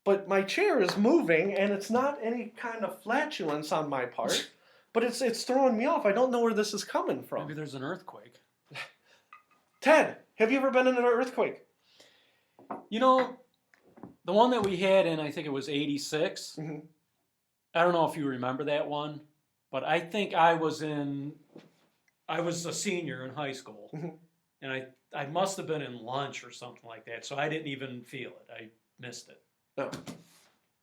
but my chair is moving, and it's not any kind of flatulence on my part, but it's throwing me off. I don't know where this is coming from. Maybe there's an earthquake. Ted, have you ever been in an earthquake? The one that we had in, I think it was 86. Mm-hmm. I don't know if you remember that one, but I think I was a senior in high school, Mm-hmm. and I must have been in lunch or something like that, so I didn't even feel it. I missed it. No.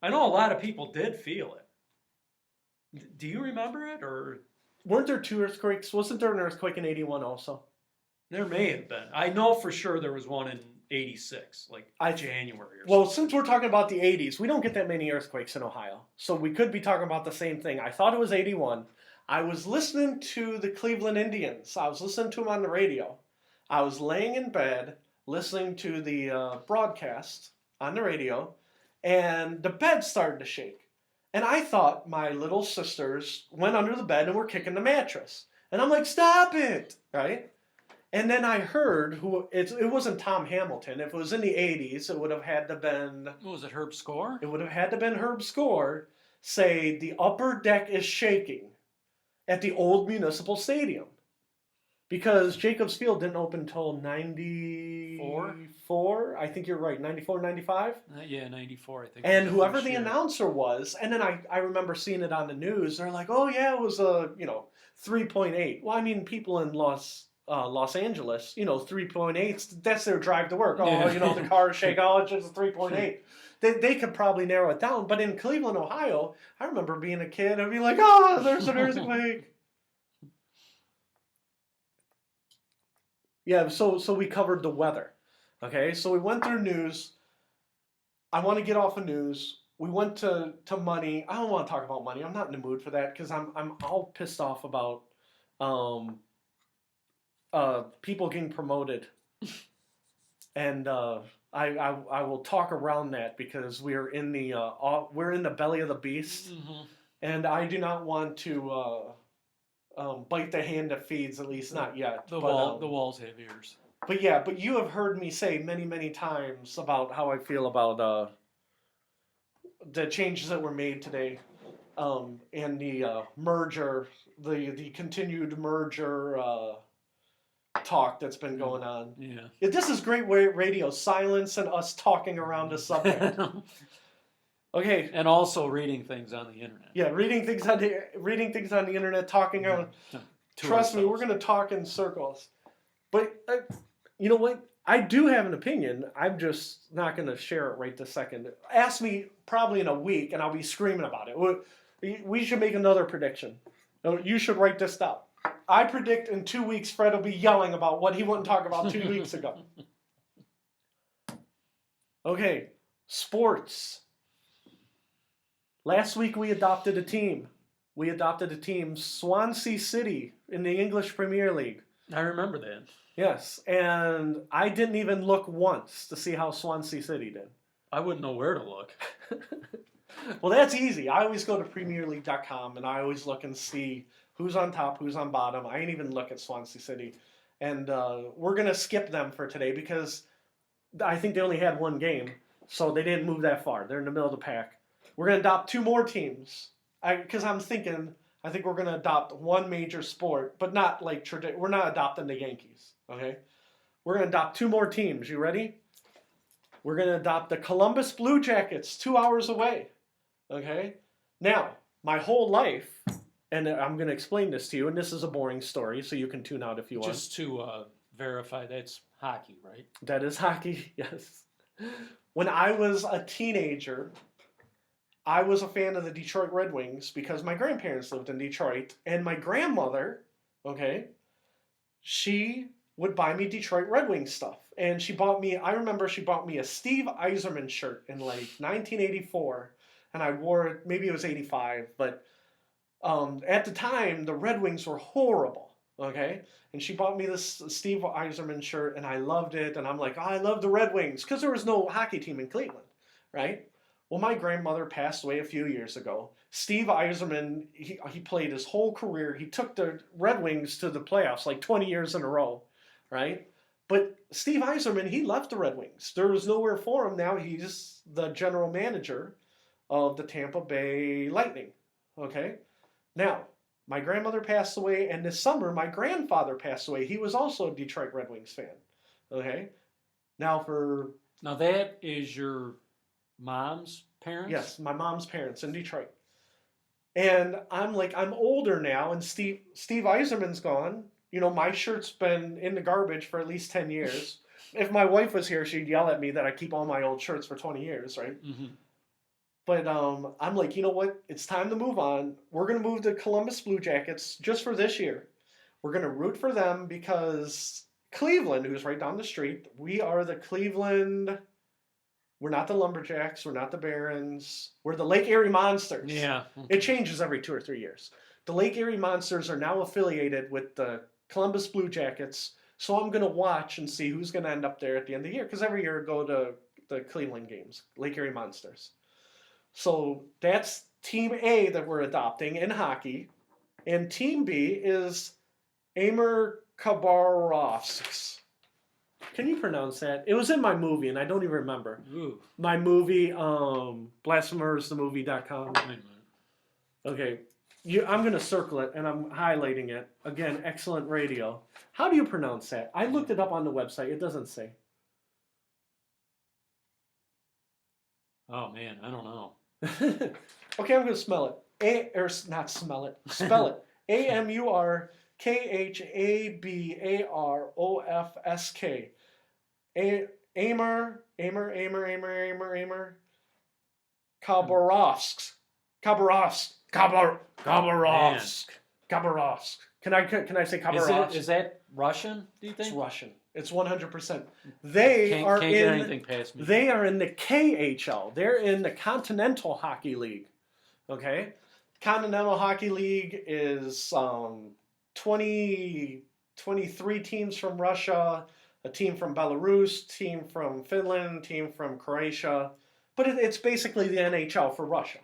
I know a lot of people did feel it. Do you remember it, or Weren't there two earthquakes? Wasn't there an earthquake in 81 also? there may have been? I know for sure there was one in 86, like January or Well, something. since we're talking about the 80s, we don't get that many earthquakes in Ohio. So we could be talking about the same thing. I thought it was 81. I was listening to the Cleveland Indians. I was listening to them on the radio. I was laying in bed listening to the broadcast on the radio, and the bed started to shake. And I thought my little sisters went under the bed and were kicking the mattress. And I'm like, stop it, right? And then I heard it wasn't Tom Hamilton. If it was in the 80s, it would have had to been. What was it, Herb Score? It would have had to been Herb Score say the upper deck is shaking at the old Municipal Stadium. Because Jacobs Field didn't open until 94. I think you're right, 94, 95. Yeah, 94, I think. And was whoever first the year. announcer was, and then I remember seeing it on the news. They're like, "Oh yeah, it was a 3.8." Well, I mean, people in Los Angeles, 3.8. That's their drive to work. Oh, Yeah. the cars shake. Oh, it's just a 3.8. They could probably narrow it down. But in Cleveland, Ohio, I remember being a kid and be like, "Oh, there's an earthquake." Yeah, so we covered the weather. Okay, so we went through news. I want to get off of news. We went to money. I don't want to talk about money. I'm not in the mood for that because I'm all pissed off about people getting promoted, and I will talk around that because we're in the belly of the beast, Mm-hmm. and I do not want to bite the hand that feeds. At least not yet. The walls have ears. But yeah, but you have heard me say many, many times about how I feel about the changes that were made today, and the merger, the continued merger talk that's been going on. Yeah. This is great radio silence and us talking around the subject. Okay. And also reading things on the internet. Yeah, reading things on the internet, talking on. To Trust me, we're ourselves. gonna talk in circles. But you know what? I do have an opinion. I'm just not gonna share it right this second. Ask me probably in a week, and I'll be screaming about it. We should make another prediction. You should write this down. I predict in 2 weeks Fred will be yelling about what he wouldn't talk about 2 weeks ago. Okay, sports. Last week we adopted a team. We adopted a team, Swansea City, in the English Premier League. I remember that. Yes, and I didn't even look once to see how Swansea City did. I wouldn't know where to look. Well, that's easy. I always go to PremierLeague.com and I always look and see who's on top, who's on bottom. I ain't even look at Swansea City. And we're going to skip them for today because I think they only had one game, so they didn't move that far. They're in the middle of the pack. We're going to adopt 2 more teams because I think we're going to adopt one major sport, but not like we're not adopting the Yankees, okay? We're going to adopt 2 more teams. You ready? We're going to adopt the Columbus Blue Jackets, 2 hours away, okay? Now, my whole life, and I'm going to explain this to you, and this is a boring story, so you can tune out if you want. Just to verify, that's hockey, right? That is hockey, yes. When I was a teenager, I was a fan of the Detroit Red Wings because my grandparents lived in Detroit, and my grandmother, okay, she would buy me Detroit Red Wings stuff. And I remember she bought me a Steve Yzerman shirt in like 1984, and I wore it, maybe it was 85, but at the time, the Red Wings were horrible, okay? And she bought me this Steve Yzerman shirt, and I loved it, and I'm like, oh, I love the Red Wings, because there was no hockey team in Cleveland, right? Well, my grandmother passed away a few years ago. Steve Yzerman, he played his whole career. He took the Red Wings to the playoffs like 20 years in a row, right? But Steve Yzerman, he left the Red Wings. There was nowhere for him. Now he's the general manager of the Tampa Bay Lightning, okay? Now, my grandmother passed away, and this summer, my grandfather passed away. He was also a Detroit Red Wings fan, okay? Now that is your mom's parents? Yes, my mom's parents in Detroit. And I'm older now, and Steve Yzerman's gone. You know, my shirt's been in the garbage for at least 10 years. If my wife was here, she'd yell at me that I keep all my old shirts for 20 years, right? Mm-hmm. But I'm like, you know what? It's time to move on. We're going to move the Columbus Blue Jackets just for this year. We're going to root for them because Cleveland, who's right down the street, we are the Cleveland... We're not the Lumberjacks. We're not the Barons. We're the Lake Erie Monsters. Yeah. It changes every 2 or 3 years. The Lake Erie Monsters are now affiliated with the Columbus Blue Jackets. So I'm going to watch and see who's going to end up there at the end of the year. Because every year I go to the Cleveland games, Lake Erie Monsters. So that's Team A that we're adopting in hockey. And Team B is Amur Khabarovsk. Can you pronounce that? It was in my movie, and I don't even remember. Ooh. My movie, blasphemersthemovie.com. Wait a minute. Okay. I'm going to circle it, and I'm highlighting it. Again, excellent radio. How do you pronounce that? I looked it up on the website. It doesn't say. Oh, man, I don't know. Okay, I'm going to smell it. Not smell it. Spell it. AMURKHABAROFSK. Amur Khabarovsk. Khabarovsk. Can I say Khabarovsk? Is that Russian, do you It's think? Russian. It's 100%. They Can't get anything past me. They are in the KHL. They're in the Continental Hockey League. Okay? Continental Hockey League is 23 teams from Russia, a team from Belarus, team from Finland, team from Croatia. But it's basically the NHL for Russia.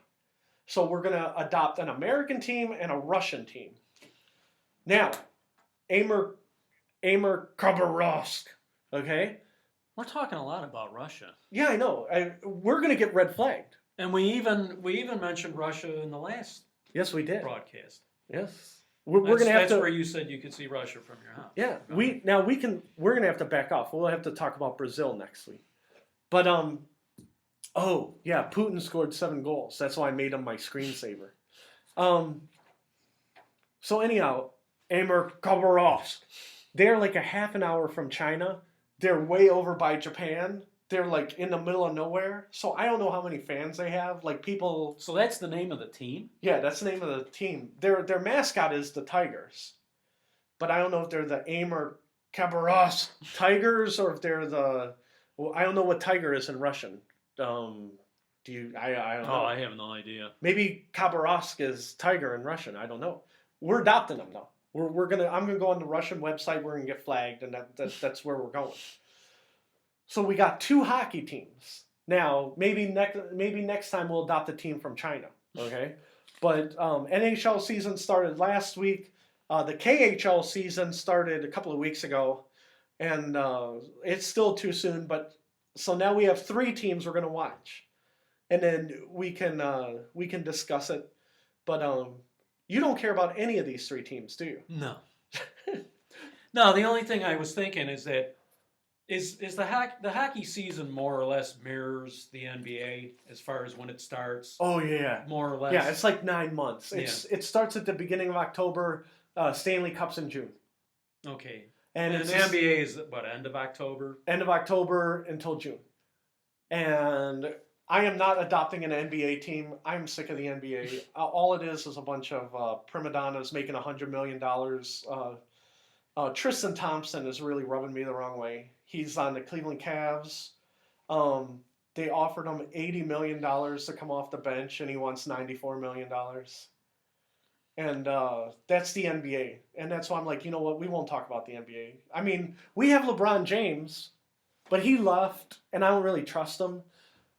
So we're going to adopt an American team and a Russian team. Now, Amur Khabarovsk, okay? We're talking a lot about Russia. Yeah, I know. We're going to get red flagged. And we even mentioned Russia in the last Yes, we did. broadcast. Yes. We're going to have That's to... where you said you could see Russia from your house. Yeah, Go we're going to have to back off. We'll have to talk about Brazil next week. But Oh, yeah, Putin scored 7 goals. That's why I made him my screensaver. Um, so anyhow, Amur Khabarovsk, they're like a half an hour from China. They're way over by Japan. They're like in the middle of nowhere. So I don't know how many fans they have. Like people, So that's the name of the team? yeah, that's the name of the team. Their mascot is the Tigers, but I don't know if they're the Amur Khabarovsk Tigers or if they're the. Well, I don't know what tiger is in Russian. Do you? I don't know. Oh, I have no idea. Maybe Khabarovsk is tiger in Russian. I don't know. We're adopting them though. We're gonna. I'm gonna go on the Russian website. We're gonna get flagged, and that's where we're going. So we got 2 hockey teams now. Maybe next time we'll adopt a team from China. Okay, but NHL season started last week. The KHL season started a couple of weeks ago, and it's still too soon. But so now we have 3 teams we're gonna watch, and then we can discuss it. But you don't care about any of these 3 teams, do you? No. No, the only thing I was thinking is that is the hockey season more or less mirrors the NBA as far as when it starts, Oh yeah, more or less. yeah. It's like 9 months. It starts at the beginning of October. Stanley Cup's in June, Okay. and And it's the NBA is what, end of October? end of October until June. And I am not adopting an NBA team. I'm sick of the NBA. All it is a bunch of prima donnas making $100 million. Tristan Thompson is really rubbing me the wrong way. He's on the Cleveland Cavs. They offered him $80 million to come off the bench, and he wants $94 million. And that's the NBA. And that's why I'm like, you know what? We won't talk about the NBA. I mean, we have LeBron James, but he left, and I don't really trust him.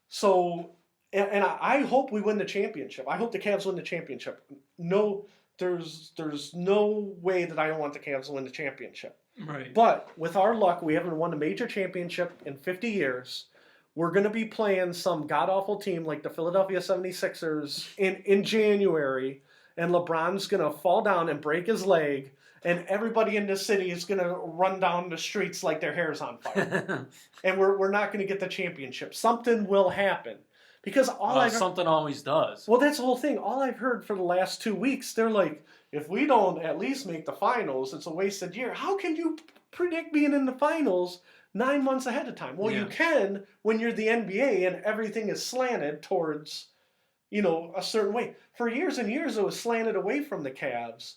So, and I hope we win the championship. I hope the Cavs win the championship. No, there's no way that I don't want the Cavs to win the championship. Right. But with our luck, we haven't won a major championship in 50 years. We're going to be playing some god-awful team like the Philadelphia 76ers in January, and LeBron's going to fall down and break his leg, and everybody in the city is going to run down the streets like their hair's on fire. And we're not going to get the championship. Something will happen. Because Something always does. well, that's the whole thing. All I've heard for the last 2 weeks, they're like, if we don't at least make the finals, it's a wasted year. How can you predict being in the finals 9 months ahead of time? Well, Yeah. you can when you're the NBA and everything is slanted towards, a certain way. For years and years, it was slanted away from the Cavs.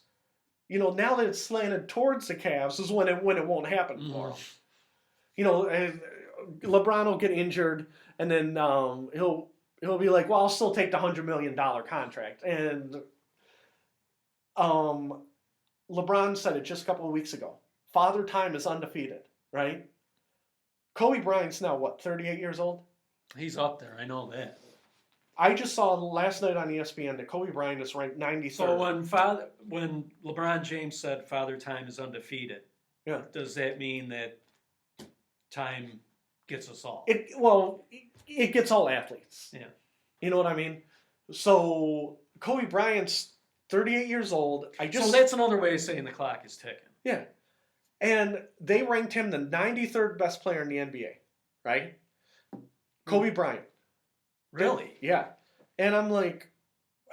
Now that it's slanted towards the Cavs is when it won't happen for them. LeBron will get injured, and then he'll be like, well, I'll still take the $100 million contract. And LeBron said it just a couple of weeks ago. Father Time is undefeated, right? Kobe Bryant's now, 38 years old? He's up there. I know that. I just saw last night on ESPN that Kobe Bryant is ranked 93rd. So when LeBron James said Father Time is undefeated, Yeah. does that mean that time gets us all? It gets all athletes. Yeah. You know what I mean? So Kobe Bryant's 38 years old. So that's another way of saying the clock is ticking. Yeah. And they ranked him the 93rd best player in the NBA, right? Kobe Bryant. Really? Yeah. And I'm like,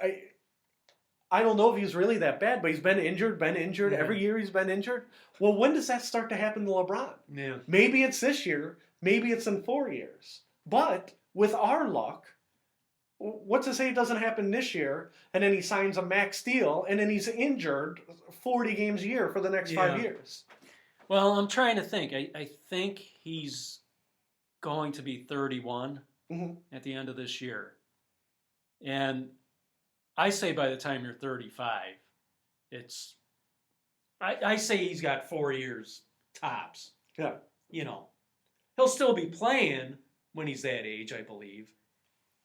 I don't know if he's really that bad, but he's been injured. Yeah. Every year he's been injured. Well, when does that start to happen to LeBron? Yeah. Maybe it's this year. Maybe it's in 4 years. But with our luck, what's to say it doesn't happen this year, and then he signs a max deal, and then he's injured 40 games a year for the next 5 Yeah. years? Well, I'm trying to think. I think he's going to be 31 Mhm. at the end of this year. And I say by the time you're 35, I say he's got 4 years tops. Yeah. He'll still be playing when he's that age, I believe,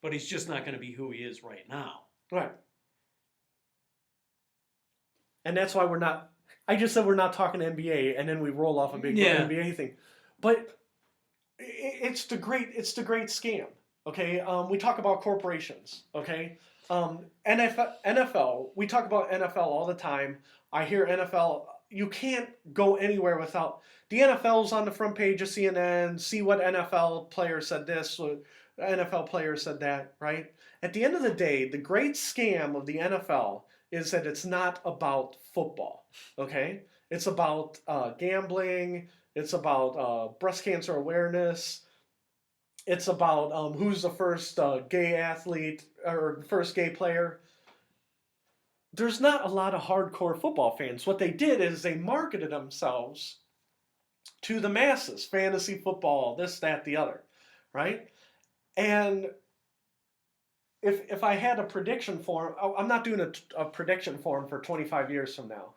but he's just not going to be who he is right now. Right. And that's why I just said we're not talking NBA, and then we roll off a big Yeah. NBA thing. But it's the great scam. Okay, we talk about corporations. Okay, NFL. We talk about NFL all the time. I hear NFL. You can't go anywhere without the NFL's on the front page of CNN. See what NFL player said this. NFL player said that, right? At the end of the day, the great scam of the NFL is that it's not about football, okay? It's about gambling. It's about breast cancer awareness. It's about who's the first gay athlete or first gay player. There's not a lot of hardcore football fans. What they did is they marketed themselves to the masses, fantasy football, this, that, the other, right? And if I had a prediction form, I'm not doing a prediction form for 25 years from now,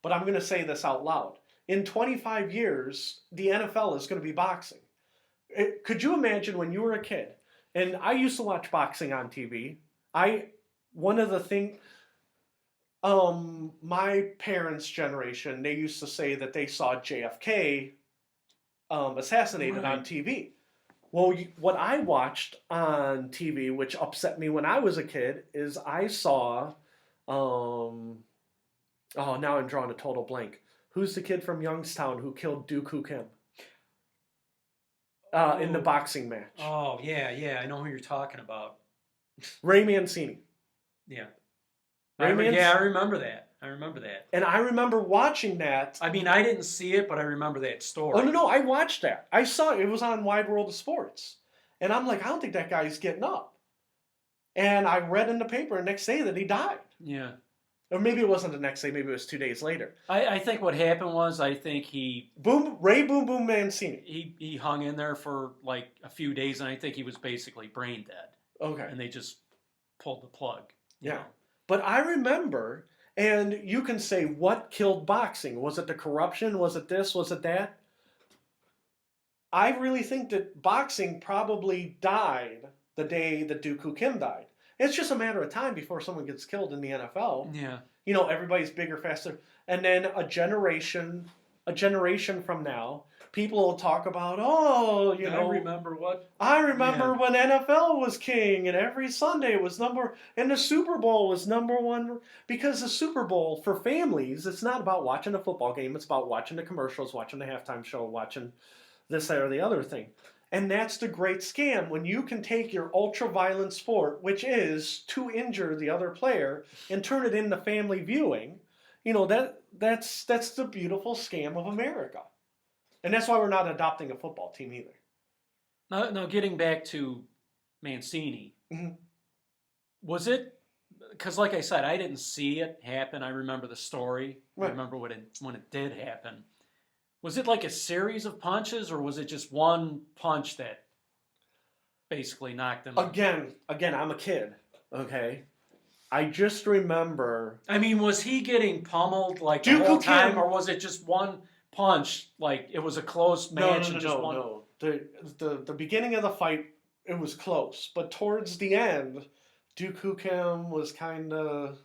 but I'm going to say this out loud. In 25 years, the NFL is going to be boxing. Could you imagine when you were a kid? And I used to watch boxing on TV. One of the things, my parents' generation, they used to say that they saw JFK assassinated on Right. TV. Well, what I watched on TV, which upset me when I was a kid, is I saw, oh, now I'm drawing a total blank. Who's the kid from Youngstown who killed Dooku Kim in the Oh. boxing match? Oh, yeah, I know who you're talking about. Ray Mancini. Yeah. Ray Yeah, I Manc- remember that. I remember that. And I remember watching that. I mean, I didn't see it, but I remember that story. Oh, no, I watched that. I saw it. It was on Wide World of Sports. And I'm like, I don't think that guy's getting up. And I read in the paper the next day that he died. Yeah. Or maybe it wasn't the next day, maybe it was 2 days later. I think what happened was I think Ray Boom Boom Mancini. he hung in there for like a few days, and I think he was basically brain dead, Okay. and they just pulled the plug. you Yeah. know. But I remember, and you can say, what killed boxing? Was it the corruption? Was it this? Was it that? I really think that boxing probably died the day that Dooku Kim died. It's just a matter of time before someone gets killed in the NFL. Yeah. You know, everybody's bigger, faster. And then a generation from now, people will talk about, oh, you know, I remember what. I remember when NFL was king and every Sunday was and the Super Bowl was #1 because the Super Bowl for families, it's not about watching a football game. It's about watching the commercials, watching the halftime show, watching this, that, or the other thing. And that's the great scam when you can take your ultra-violent sport, which is to injure the other player, and turn it into family viewing. You know, that's the beautiful scam of America. And that's why we're not adopting a football team either. Now, getting back to Mancini, Mhm. was it? Because, like I said, I didn't see it happen. I remember the story. Right. I remember when it did happen. Was it like a series of punches, or was it just one punch that basically knocked him? Again, I'm a kid, okay? I just remember I mean, was he getting pummeled like the Dooku whole time, Kim- or was it just one punch? Like it was a close match and just one. no. The beginning of the fight, it was close, but towards the end, Dooku Kim was kind of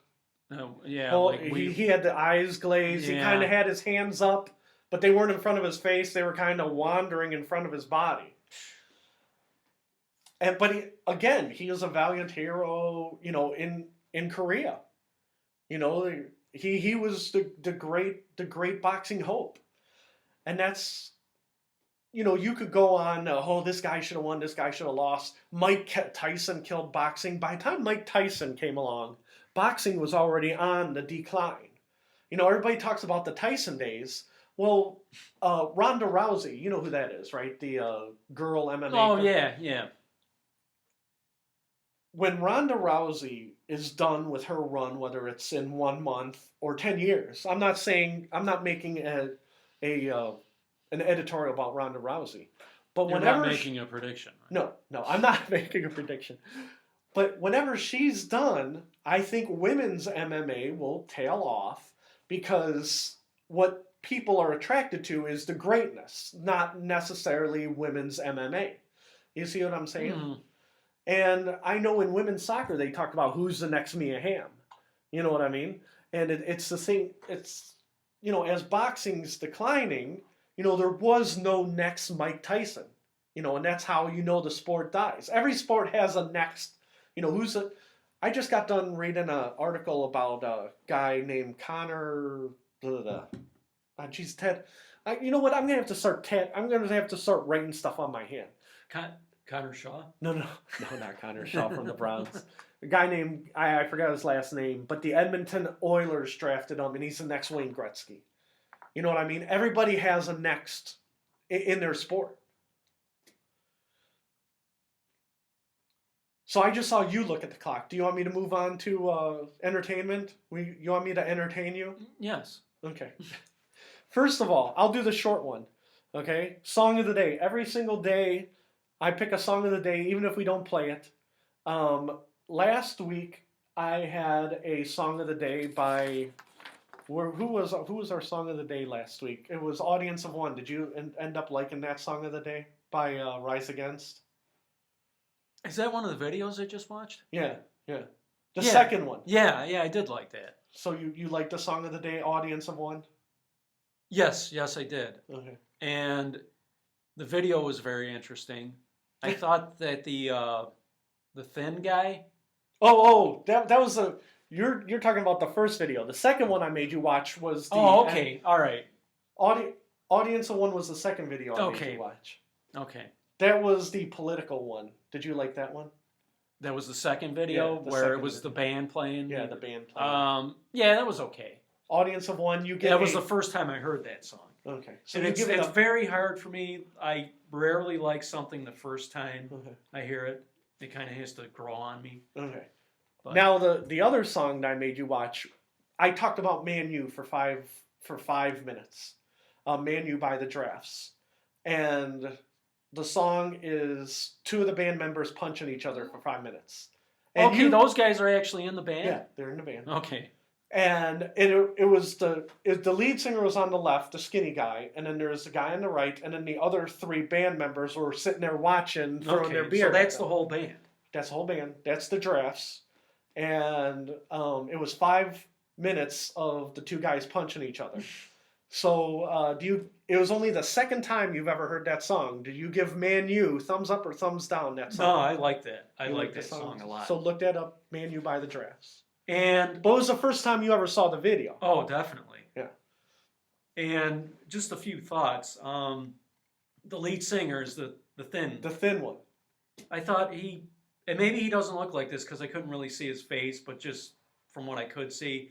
No, yeah, like he had the eyes glazed. He Yeah. kind of had his hands up, but they weren't in front of his face. They were kind of wandering in front of his body. But he was a valiant hero, you know, in Korea. You know, he was the great boxing hope, and that's, you know, you could go on. This guy should have won. This guy should have lost. Mike Tyson killed boxing. By the time Mike Tyson came along, boxing was already on the decline. You know, everybody talks about the Tyson days. Well, Ronda Rousey, you know who that is, right? The girl MMA. Oh yeah. When Ronda Rousey is done with her run, whether it's in 1 month or 10 years, I'm not making an editorial about Ronda Rousey, but You're whenever not making a prediction. Right? no, I'm not making a prediction. But whenever she's done, I think women's MMA will tail off because what people are attracted to is the greatness, not necessarily women's MMA. You see what I'm saying? Mhm. And I know in women's soccer they talk about who's the next Mia Hamm. You know what I mean? And it's the thing. It's, you know, as boxing's declining, you know, there was no next Mike Tyson. You know, and that's how you know the sport dies. Every sport has a next. You know, I just got done reading an article about a guy named Connor. Geez, Ted. You know what? I'm gonna have to start writing stuff on my hand. Connor Shaw. No, not Connor Shaw from the Browns. A guy named I forgot his last name, but the Edmonton Oilers drafted him, and he's the next Wayne Gretzky. You know what I mean? Everybody has a next in their sport. So I just saw you look at the clock. Do you want me to move on to entertainment? You want me to entertain you? Yes. Okay. First of all, I'll do the short one. Okay? Song of the day. Every single day, I pick a song of the day, even if we don't play it. Last week, I had a song of the day by... Who was our song of the day last week? It was Audience of One. Did you end up liking that song of the day by Rise Against? Is that one of the videos I just watched? Yeah. The Yeah. second one. Yeah, I did like that. So you liked the song of the day, Audience of One? Yes, I did. Okay. And the video was very interesting. I thought that the thin guy. That was a... You're talking about the first video. The second one I made you watch was the... Oh, okay. All right. Audience of One was the second video I made Okay. you watch. Okay. That was the political one. Did you like that one? That was the second video Yeah, the where it second was video. the band playing. Yeah, the band playing. Yeah, that was okay. Audience of One, you get... That was the first time I heard that song. Okay. So And you it's give it a... very hard for me. I rarely like something the first time Okay. I hear it. It kind of has to grow on me. Okay. But- Now the other song that I made you watch, I talked about Man U for 5 minutes. Man U by the Drafts. And the song is two of the band members punching each other for 5 minutes. And Okay, those guys are actually in the band? Yeah, they're in the band. Okay. And it was the lead singer was on the left, the skinny guy, and then there's the guy on the right, and then the other three band members were sitting there watching, throwing their beer. So that's at the them. whole band. That's the whole band. That's the Drafts. And it was 5 minutes of the two guys punching each other. So it was only the second time you've ever heard that song. Did you give Man U thumbs up or thumbs down that No, song? I like that. I You like the that song a lot. So look that up, Man U by the Drafts. And What was the first time you ever saw the video? oh, definitely. Yeah. And just a few thoughts. The lead singer is the thin. The thin one. I thought and maybe he doesn't look like this because I couldn't really see his face, but just from what I could see,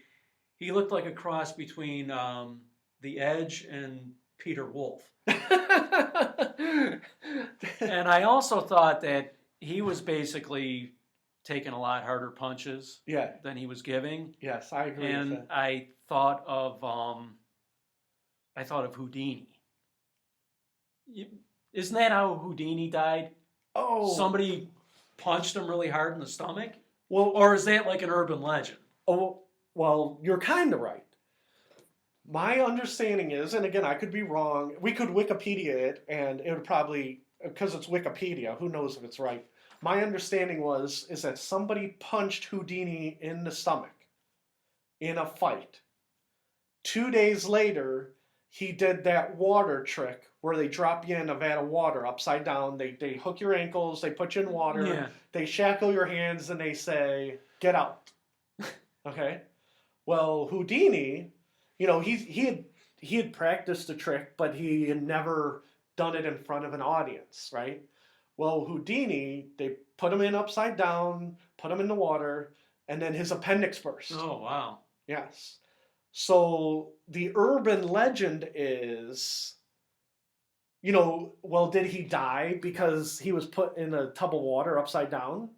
he looked like a cross between The Edge and Peter Wolf. And I also thought that he was basically taking a lot harder punches Yeah. than he was giving. Yes, I agree And with that. I thought of Houdini. Isn't that how Houdini died? Oh, Somebody punched him really hard in the stomach? well, Or is that like an urban legend? well, you're kind of right. My understanding is, and again, I could be wrong. We could Wikipedia it, and it would probably, because it's Wikipedia, who knows if it's right. My understanding is that somebody punched Houdini in the stomach in a fight. 2 days later, he did that water trick where they drop you in a vat of water upside down. They hook your ankles, they put you in water, Yeah. they shackle your hands, and they say, "Get out." Okay. Well, Houdini, he had practiced the trick, but he had never done it in front of an audience, right? Well, Houdini, they put him in upside down, put him in the water, and then his appendix burst. Oh, wow. Yes. So the urban legend is, well, did he die because he was put in a tub of water upside down?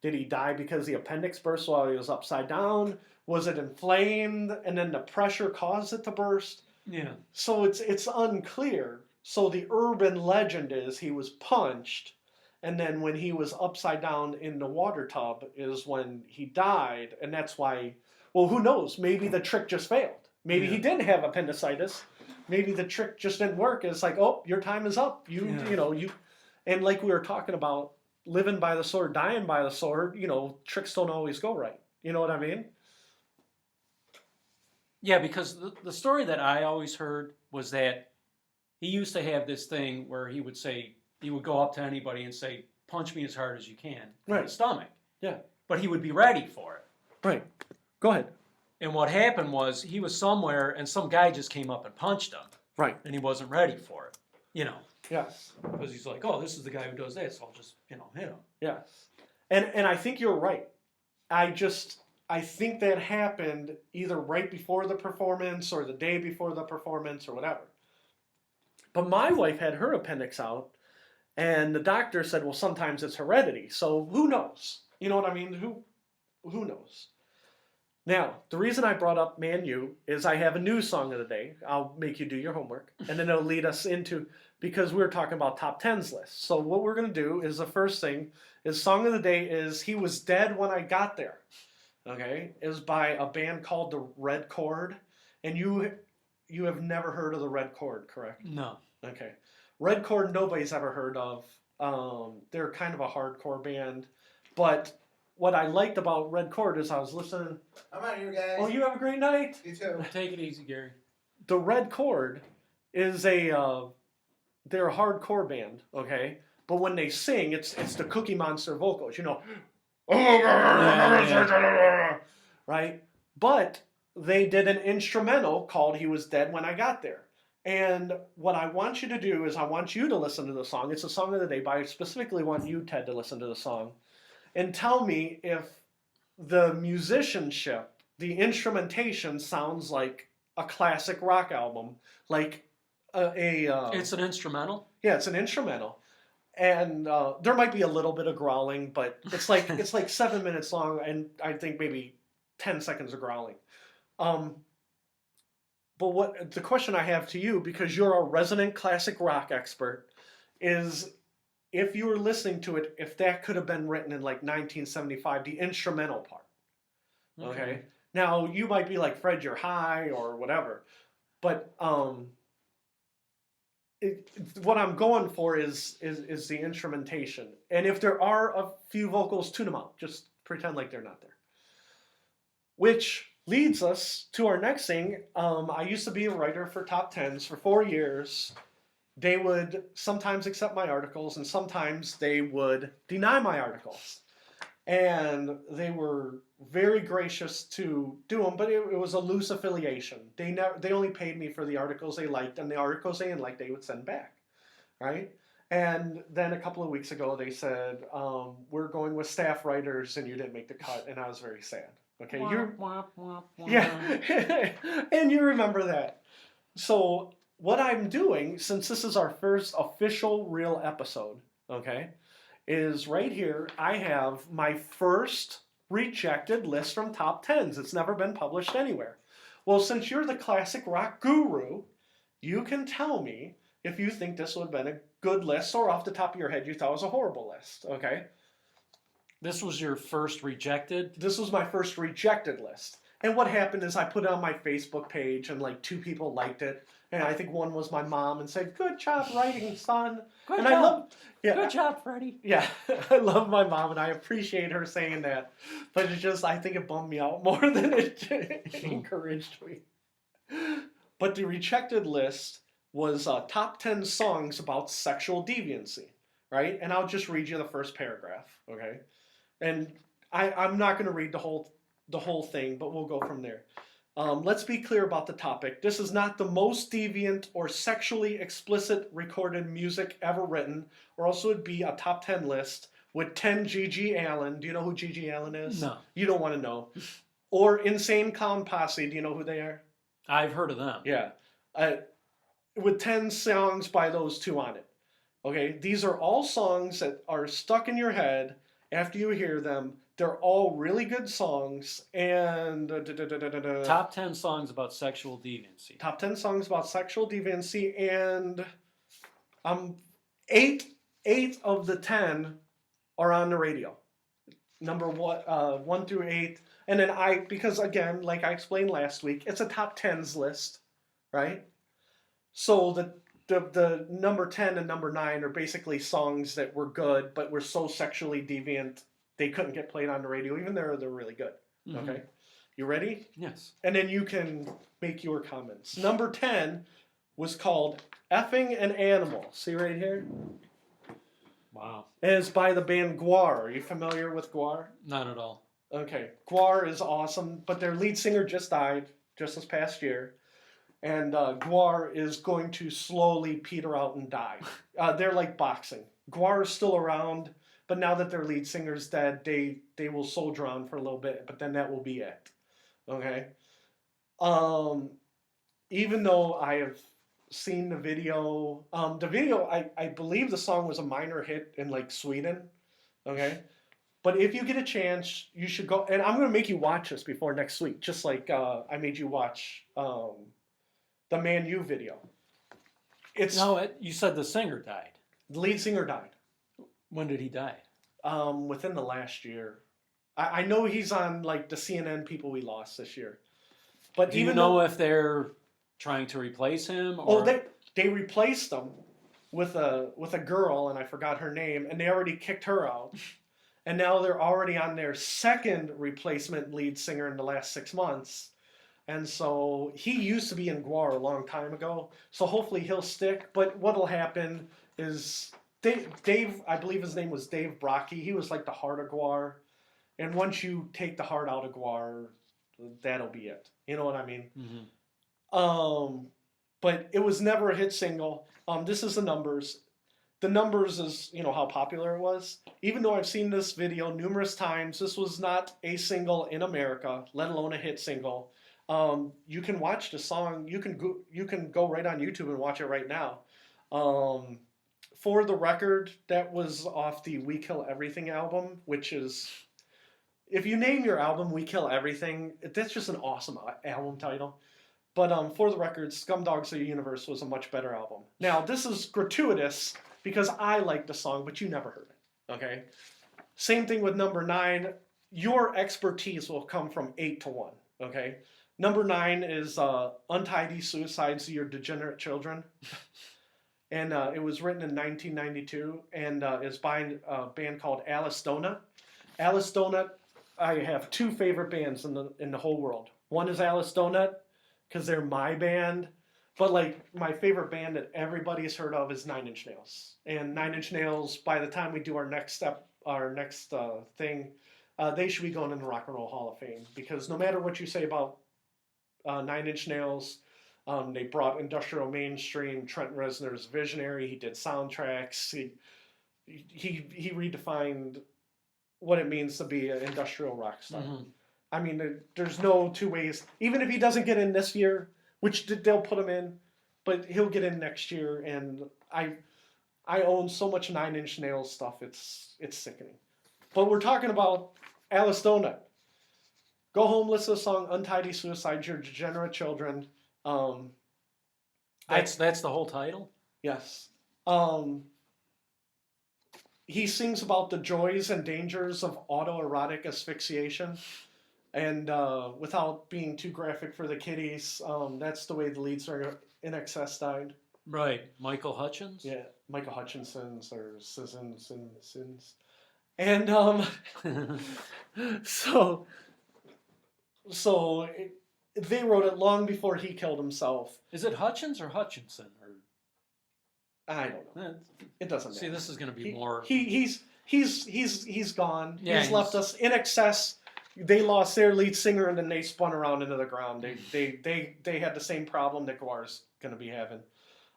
Did he die because the appendix burst while he was upside down? Was it inflamed and then the pressure caused it to burst? Yeah. So it's unclear. So the urban legend is he was punched, and then when he was upside down in the water tub is when he died, and that's why. Well, who knows? Maybe the trick just failed. Maybe he did have appendicitis. Maybe the trick just didn't work. It's like, oh, your time is up. You and like we were talking about, living by the sword, dying by the sword. Tricks don't always go right. You know what I mean? Yeah, because the story that I always heard was that he used to have this thing where he would go up to anybody and say, "Punch me as hard as you can in Right. the stomach." Yeah. But he would be ready for it. Right. Go ahead. And what happened was he was somewhere and some guy just came up and punched him Right. and he wasn't ready for it. you know, Yes. because he's like, oh, this is the guy who does this. I'll just, hit him. Yes. And I think you're right. I think that happened either right before the performance or the day before the performance or whatever. But my wife had her appendix out, and the doctor said, well, sometimes it's heredity. So who knows? You know what I mean? Who knows? Now, the reason I brought up Man U is I have a new song of the day. I'll make you do your homework, and then it'll lead us into, because we were talking about top tens lists. So what we're going to do is the first thing is song of the day is He Was Dead When I Got There. Okay? Is by a band called The Red Chord. And you have never heard of The Red Chord, correct? No. Okay. Red Chord nobody's ever heard of. They're kind of a hardcore band. But what I liked about Red Chord is I was listening. I'm out here, guys. Oh, you have a great night. You too. Take it easy, Gary. The Red Chord is they're a hardcore band, okay? But when they sing, it's the Cookie Monster vocals, right? But they did an instrumental called He Was Dead When I Got There. And what I want you to do is I want you to listen to the song. It's a song of the day, but I specifically want you, Ted, to listen to the song. And tell me if the musicianship, the instrumentation sounds like a classic rock album, like It's an instrumental? yeah, it's an instrumental. And there might be a little bit of growling, but it's like 7 minutes long, and I think maybe 10 seconds of growling. But what the question I have to you, because you're a resident classic rock expert, is if you were listening to it, if that could have been written in like 1975, the instrumental part. Okay. Now you might be like, Fred, you're high or whatever, but what I'm going for is the instrumentation. And if there are a few vocals, tune them out. Just pretend like they're not there. Which leads us to our next thing. I used to be a writer for Top Tens for 4 years. They would sometimes accept my articles, and sometimes they would deny my articles. And they were very gracious to do them, but it was a loose affiliation. They only paid me for the articles they liked, and the articles they didn't like, they would send back, right? And then a couple of weeks ago, they said, we're going with staff writers, and you didn't make the cut, and I was very sad. Okay, yeah, and you remember that. So what I'm doing, since this is our first official real episode, okay, is right here, I have my first rejected list from Top Tens. It's never been published anywhere. Well, since you're the classic rock guru, you can tell me if you think this would have been a good list, or off the top of your head you thought it was a horrible list, okay? This was your first rejected? This was my first rejected list. And what happened is I put it on my Facebook page, and like 2 people liked it. And I think one was my mom, and said, good job writing, son. Good and job. I love, yeah, Good job, Freddie. yeah, I love my mom, and I appreciate her saying that. But it just, I think it bummed me out more than it encouraged me. But the rejected list was top 10 songs about sexual deviancy, right? And I'll just read you the first paragraph, okay? And I'm not going to read the whole thing, but we'll go from there. Let's be clear about the topic. This is not the most deviant or sexually explicit recorded music ever written, or else it would be a top 10 list with 10 G.G. Allin. Do you know who G.G. Allin is? No. You don't want to know. Or Insane Clown Posse. Do you know who they are? I've heard of them. Yeah. With 10 songs by those 2 on it. Okay? These are all songs that are stuck in your head after you hear them. They're all really good songs, and Top 10 songs about sexual deviancy. top 10 songs about sexual deviancy, and 8 of the 10 are on the radio. Number 1 through 8, and then because again, like I explained last week, it's a top 10s list, right? So the number 10 and number 9 are basically songs that were good, but were so sexually deviant they couldn't get played on the radio, even though they're really good. Mhm. Okay? You ready? Yes. And then you can make your comments. Number 10 was called Effing an Animal. See right here? Wow. And it's by the band Gwar. Are you familiar with Gwar? Not at all. Okay. Gwar is awesome, but their lead singer just died just this past year. and Guar is going to slowly peter out and die. They're like boxing. Guar is still around, but now that their lead singer's dead, they will soldier on for a little bit, but then that will be it. Okay. Um, Even though I have seen the video, I believe the song was a minor hit in like Sweden. Okay. But if you get a chance, you should go. And I'm going to make you watch this before next week, just like I made you watch the Man U video. It's No, you said the singer died. the lead singer died When did he die? within the last year. I know he's on like the CNN People We Lost this year. But Do you even know though, if they're trying to replace him? oh, Or they replaced him with a girl, and I forgot her name, and they already kicked her out. And now they're already on their second replacement lead singer in the last 6 months. And so he used to be in Guar a long time ago. So hopefully he'll stick. But what'll happen is Dave, I believe his name was Dave Brockie. He was like the heart of Guar. And once you take the heart out of Guar, that'll be it. You know what I mean? But it was never a hit single. This is the numbers. The numbers is, how popular it was. Even though I've seen this video numerous times, this was not a single in America, let alone a hit single. You can watch the song. You can go right on YouTube and watch it right now. For the record, that was off the We Kill Everything album, which is, if you name your album We Kill Everything, that's just an awesome album title. But for the record, Scumdogs of the Universe was a much better album. Now, this is gratuitous because I like the song, but you never heard it. Okay? Same thing with number 9. Your expertise will come from 8 to 1. Okay? Number 9 is Untidy Suicides of Your Degenerate Children. And it was written in 1992 and is by a band called Alice Donut. Alice Donut, I have 2 favorite bands in the whole world. One is Alice Donut, because they're my band. But like my favorite band that everybody's heard of is Nine Inch Nails. And Nine Inch Nails, by the time we do our next thing, they should be going in the Rock and Roll Hall of Fame. Because no matter what you say about Nine Inch Nails, they brought industrial mainstream. Trent Reznor's visionary. He did soundtracks. He redefined what it means to be an industrial rock star. Mm-hmm. I mean, there's no two ways. Even if he doesn't get in this year, which they'll put him in, but he'll get in next year. And I own so much Nine Inch Nails stuff. It's sickening. But we're talking about Alice Donut. Go home, listen to the song "Untidy Suicides, Your Degenerate Children." That's the whole title? Yes. He sings about the joys and dangers of autoerotic asphyxiation. And without being too graphic for the kiddies, that's the way the lead singer INXS died. Right. Michael Hutchins? Yeah, Michael Hutchinson's or Sins. And so they wrote it long before he killed himself. Is it Hutchins or Hutchinson? Or I don't know. It doesn't matter. See, this is going to be more. He's gone. Yeah, he's left us. INXS. They lost their lead singer and then they spun around into the ground. They had the same problem that Guar's going to be having.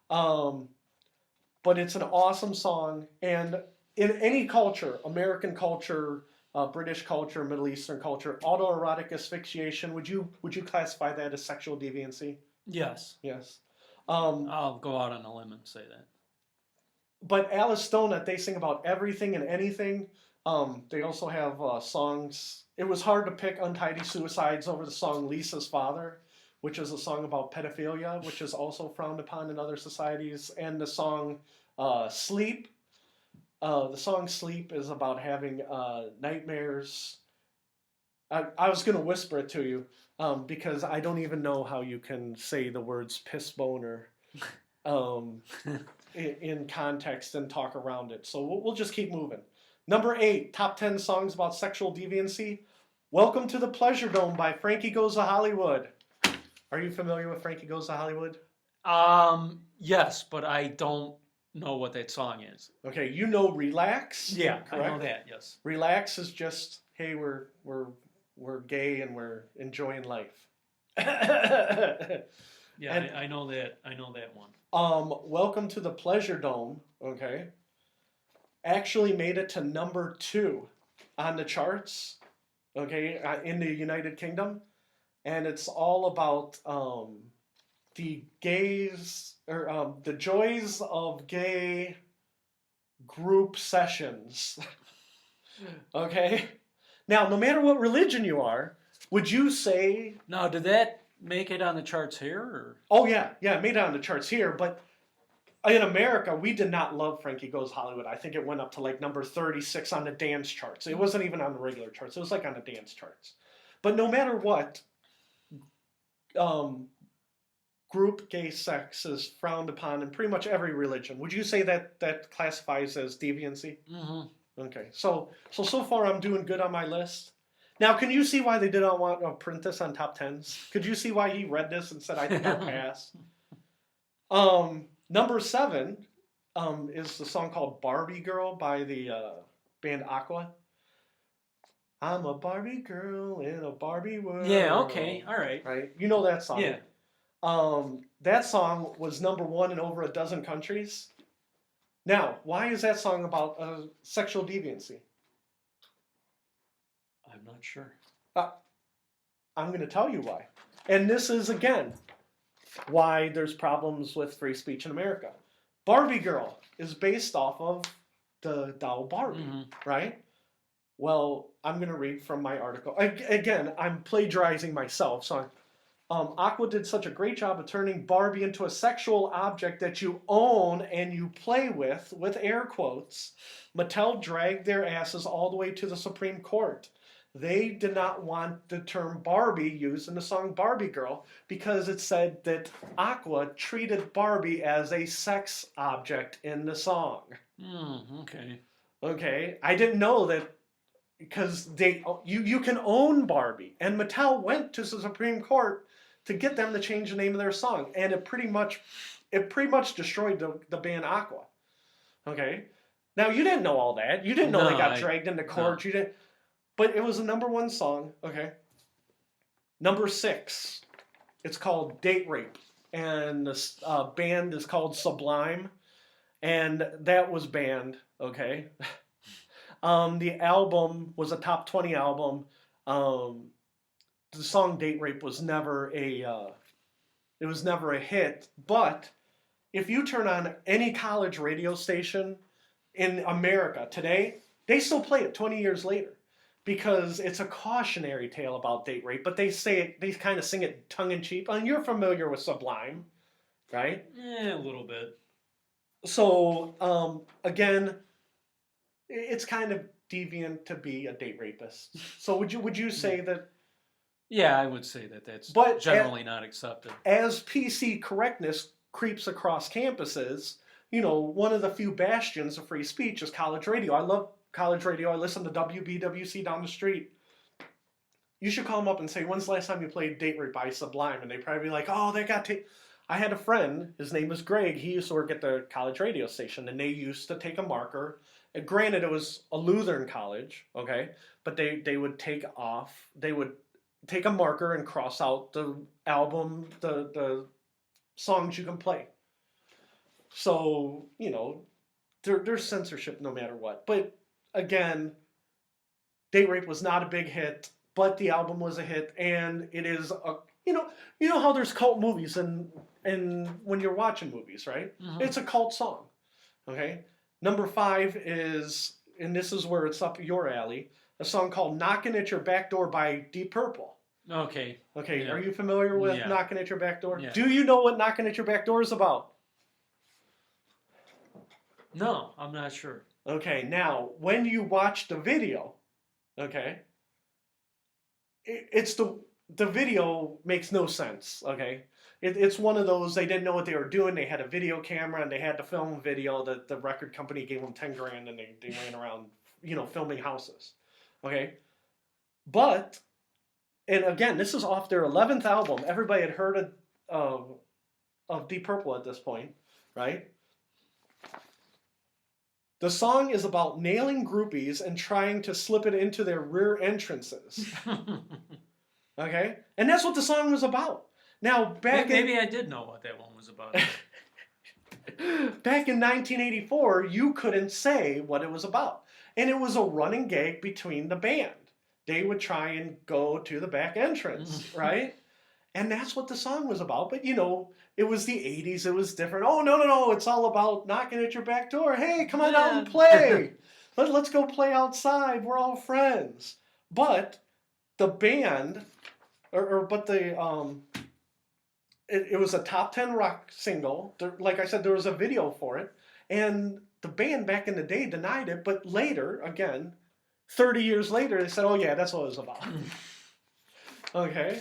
But it's an awesome song, and in any culture, American culture, British culture, Middle Eastern culture, autoerotic asphyxiation, would you classify that as sexual deviancy? Yes. Yes. I'll go out on a limb and say that. But Alice Donut, they sing about everything and anything. They also have songs. It was hard to pick Untidy Suicides over the song Lisa's Father, which is a song about pedophilia, which is also frowned upon in other societies, and the song Sleep. The song Sleep is about having nightmares. I was going to whisper it to you because I don't even know how you can say the words piss boner in context and talk around it. So we'll just keep moving. Number 8, top 10 songs about sexual deviancy. Welcome to the Pleasure Dome by Frankie Goes to Hollywood. Are you familiar with Frankie Goes to Hollywood? Yes, but I don't know what that song is. Okay, you know Relax? Yeah, correct? I know that, yes. Relax is just, hey, we're gay and we're enjoying life. Yeah, And I know that. I know that one. Welcome to the Pleasure Dome, okay, actually made it to number 2 on the charts, okay, in the United Kingdom. And it's all about the gays, or the joys of gay group sessions, okay? Now, no matter what religion you are, would you say, Now, did that make it on the charts here? Or? oh yeah, yeah, it made it on the charts here, but in America, we did not love Frankie Goes Hollywood. I think it went up to like number 36 on the dance charts. It wasn't even on the regular charts. It was like on the dance charts. But no matter what, um, group gay sex is frowned upon in pretty much every religion. Would you say that that classifies as deviancy? Mm-hmm. Okay, so far I'm doing good on my list. Now, can you see why they did not want to print this on top tens? Could you see why he read this and said, "I think I'll pass"? Number 7 is the song called "Barbie Girl" by the band Aqua. I'm a Barbie girl in a Barbie world. Yeah. Okay. All right. Right, you know that song. Yeah. That song was number 1 in over a dozen countries. Now, why is that song about sexual deviancy? I'm not sure. I'm going to tell you why. And this is, again, why there's problems with free speech in America. Barbie Girl is based off of the doll Barbie, right? Well, I'm going to read from my article. Again, I'm plagiarizing myself, so Aqua did such a great job of turning Barbie into a sexual object that you own and you play with air quotes. Mattel dragged their asses all the way to the Supreme Court. They did not want the term Barbie used in the song Barbie Girl because it said that Aqua treated Barbie as a sex object in the song. Okay. Okay, I didn't know that because you can own Barbie, and Mattel went to the Supreme Court to get them to change the name of their song, and it pretty much destroyed the band Aqua. Okay, now you didn't know all that. You didn't know they got dragged into court. You didn't, but it was a number 1 song. Okay, number 6. It's called "Date Rape," and the band is called Sublime, and that was banned. Okay. The album was a top 20 album. The song "Date Rape" was never a hit. But if you turn on any college radio station in America today, they still play it 20 years later because it's a cautionary tale about date rape. But they kind of sing it tongue in cheek. And you're familiar with Sublime, right? Yeah, a little bit. So again, it's kind of deviant to be a date rapist. So would you say that? Yeah, I would say that that's generally not accepted. As PC correctness creeps across campuses, one of the few bastions of free speech is college radio. I love college radio. I listen to WBWC down the street. You should call them up and say, "When's the last time you played Date Rape by Sublime?" And they'd probably be like, "Oh, they got I had a friend, his name was Greg, he used to work at the college radio station, and they used to take a marker. And granted, it was a Lutheran college, okay? But they would take a marker and cross out the album, the songs you can play. So, there's censorship no matter what. But again, Date Rape was not a big hit, but the album was a hit, and it is you know how there's cult movies and when you're watching movies, right? Mm-hmm. It's a cult song. Okay? Number 5 is, and this is where it's up your alley, a song called "Knocking at Your Back Door" by Deep Purple. Okay. Yeah. Are you familiar with Yeah. "Knocking at Your Back Door"? Yeah. Do you know what "Knocking at Your Back Door" is about? No, I'm not sure. Okay, now, when you watch the video, okay, it's the video makes no sense, okay? It's one of those, they didn't know what they were doing. They had a video camera and they had to film video. The record company gave them 10 grand and they ran around, filming houses, okay? But, and again, this is off their 11th album. Everybody had heard of Deep Purple at this point, right? The song is about nailing groupies and trying to slip it into their rear entrances. Okay? And that's what the song was about. Now, Maybe I did know what that one was about. back in 1984, you couldn't say what it was about. And it was a running gag between the band. They would try and go to the back entrance, right? And that's what the song was about. But, it was the 80s. It was different. Oh, no, no, no. It's all about knocking at your back door. Hey, come on out and play. Let's go play outside. We're all friends. But the band, it was a top 10 rock single. Like I said, there was a video for it. And the band back in the day denied it. But later, again, 30 years later, they said, oh, yeah, that's what it was about. Okay.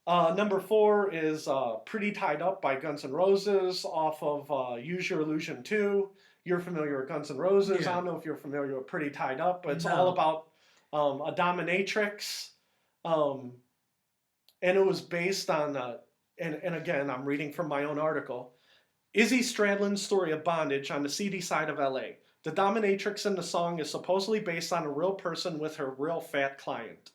Number 4 is Pretty Tied Up by Guns N' Roses off of Use Your Illusion 2. You're familiar with Guns N' Roses. Yeah. I don't know if you're familiar with Pretty Tied Up, but it's No. all about a dominatrix. And it was based on, and again, I'm reading from my own article, Izzy Stradlin's story of bondage on the seedy side of LA. The dominatrix in the song is supposedly based on a real person with her real fat client.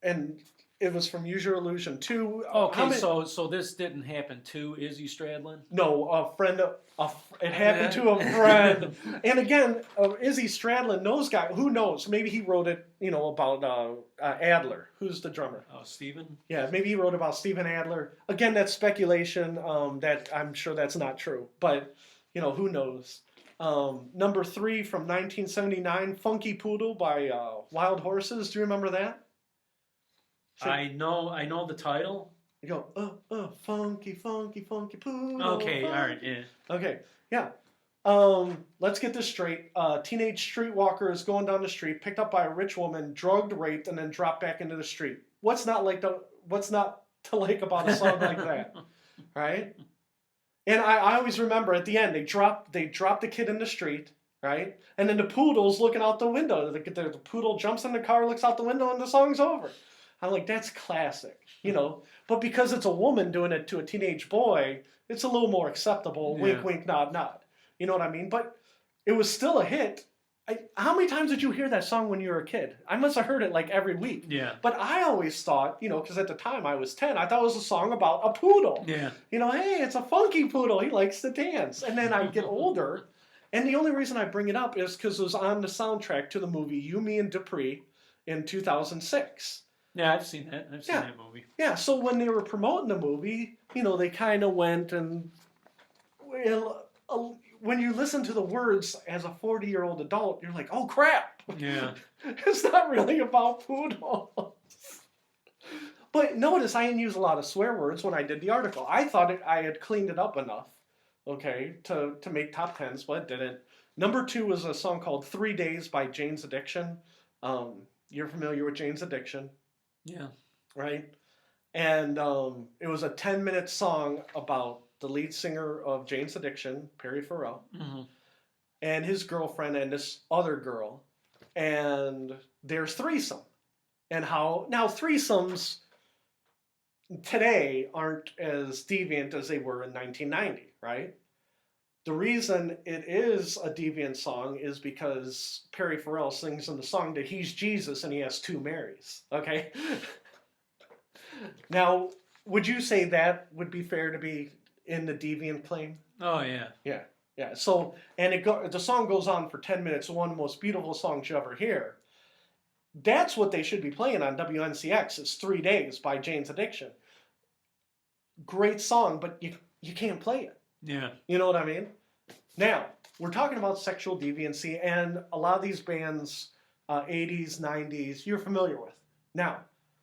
And it was from Use Your Illusion 2. Okay, so this didn't happen to Izzy Stradlin? No, it happened to a friend. And again, Izzy Stradlin, those guys, who knows? Maybe he wrote it, about Adler, who's the drummer. Oh, Steven? Yeah, maybe he wrote about Steven Adler. Again, that's speculation. That I'm sure that's not true. But, who knows? Number 3 from 1979, Funky Poodle by Wild Horses. Do you remember that? I know the title. You go, funky, funky, funky poodle. Okay, funky. all right, yeah. Okay, yeah. Let's get this straight. Teenage streetwalker is going down the street, picked up by a rich woman, drugged, raped, and then dropped back into the street. What's not to like about a song like that, right? And I always remember at the end they drop the kid in the street, right? And then the poodle's looking out the window. The poodle jumps in the car, looks out the window, and the song's over. I'm like, that's classic, But because it's a woman doing it to a teenage boy, it's a little more acceptable. Yeah. Wink, wink, nod, nod. You know what I mean? But it was still a hit. How many times did you hear that song when you were a kid? I must have heard it like every week. Yeah. But I always thought, because at the time I was 10, I thought it was a song about a poodle. Yeah. Hey, it's a funky poodle. He likes to dance. And then I get older. And the only reason I bring it up is because it was on the soundtrack to the movie You, Me, and Dupree in 2006. Yeah, I've seen that. I've seen that movie. Yeah, so when they were promoting the movie, they kind of went and, when you listen to the words as a 40-year-old adult, you're like, oh crap. Yeah. It's not really about poodles. But notice I didn't use a lot of swear words when I did the article. I thought I had cleaned it up enough, okay, to make top 10s, but it didn't. Number 2 was a song called 3 Days by Jane's Addiction. You're familiar with Jane's Addiction. Yeah. Right? And it was a 10-minute song about the lead singer of Jane's Addiction, Perry Farrell, and his girlfriend and this other girl. And there's threesome. And now threesomes today aren't as deviant as they were in 1990, right? The reason it is a deviant song is because Perry Farrell sings in the song that he's Jesus and he has 2 Marys. Okay? Now, would you say that would be fair to be in the deviant claim? Oh, yeah. Yeah. So, and the song goes on for 10 minutes, one of the most beautiful songs you ever hear. That's what they should be playing on WNCX. It's 3 Days by Jane's Addiction. Great song, but you can't play it. Yeah. You know what I mean? Now, we're talking about sexual deviancy, and a lot of these bands, 80s, 90s, you're familiar with. Now,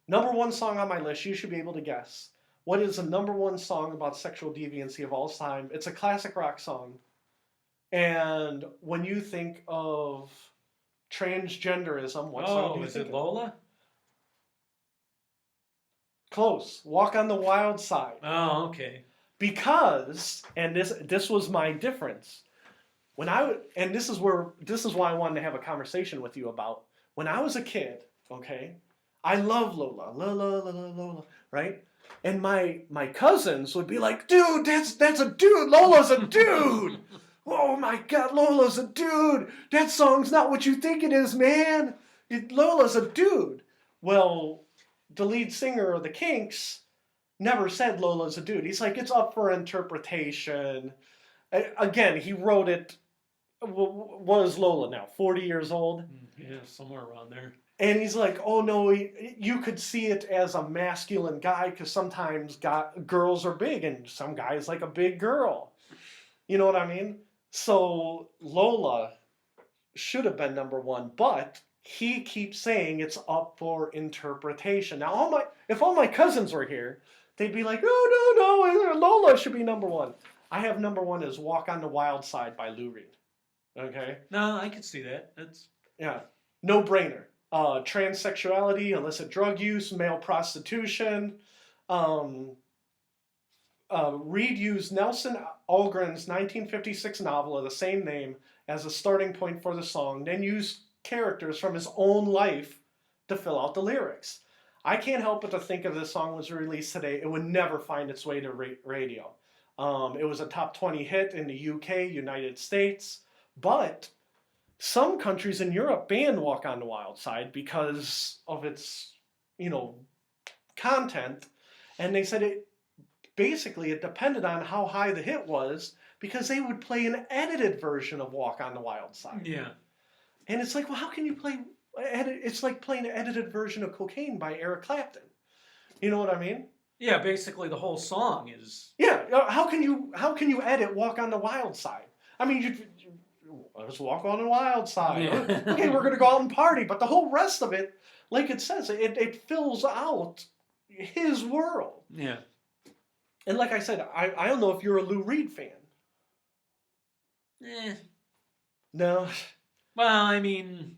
number 1 song on my list, you should be able to guess. What is the number 1 song about sexual deviancy of all time? It's a classic rock song. And when you think of transgenderism, what song do you is think it of? Lola? Close. Walk on the Wild Side. Oh, okay. Because, and this was my difference, this is why I wanted to have a conversation with you about, when I was a kid, okay, I love Lola, Lola, right? And my cousins would be like, dude, that's a dude, Lola's a dude. Oh my God, Lola's a dude. That song's not what you think it is, man. Lola's a dude. Well, the lead singer of the Kinks never said Lola's a dude. He's like, it's up for interpretation. Again, he wrote it. What is Lola now? 40 years old? Yeah, somewhere around there. And he's like, oh no, you could see it as a masculine guy because sometimes girls are big and some guy's like a big girl. You know what I mean? So Lola should have been number one, but he keeps saying it's up for interpretation. Now, if all my cousins were here, they'd be like, no, Lola should be number one. I have number one as Walk on the Wild Side by Lou Reed. Okay? No, I could see that. That's Yeah. No brainer. Transsexuality, illicit drug use, male prostitution. Reed used Nelson Algren's 1956 novel of the same name as a starting point for the song, then used characters from his own life to fill out the lyrics. I can't help but to think if this song was released today, it would never find its way to radio. It was a top 20 hit in the UK, United States, but some countries in Europe banned Walk on the Wild Side because of its, content, and they said it depended on how high the hit was because they would play an edited version of Walk on the Wild Side. Yeah. And it's like, well, how can you play? It's like playing an edited version of Cocaine by Eric Clapton. You know what I mean? Yeah, basically the whole song is. Yeah. How can you edit Walk on the Wild Side? I mean, let's walk on the wild side. Yeah. Okay, we're gonna go out and party, but the whole rest of it, like it says, it fills out his world. Yeah. And like I said, I don't know if you're a Lou Reed fan. No. Well, I mean,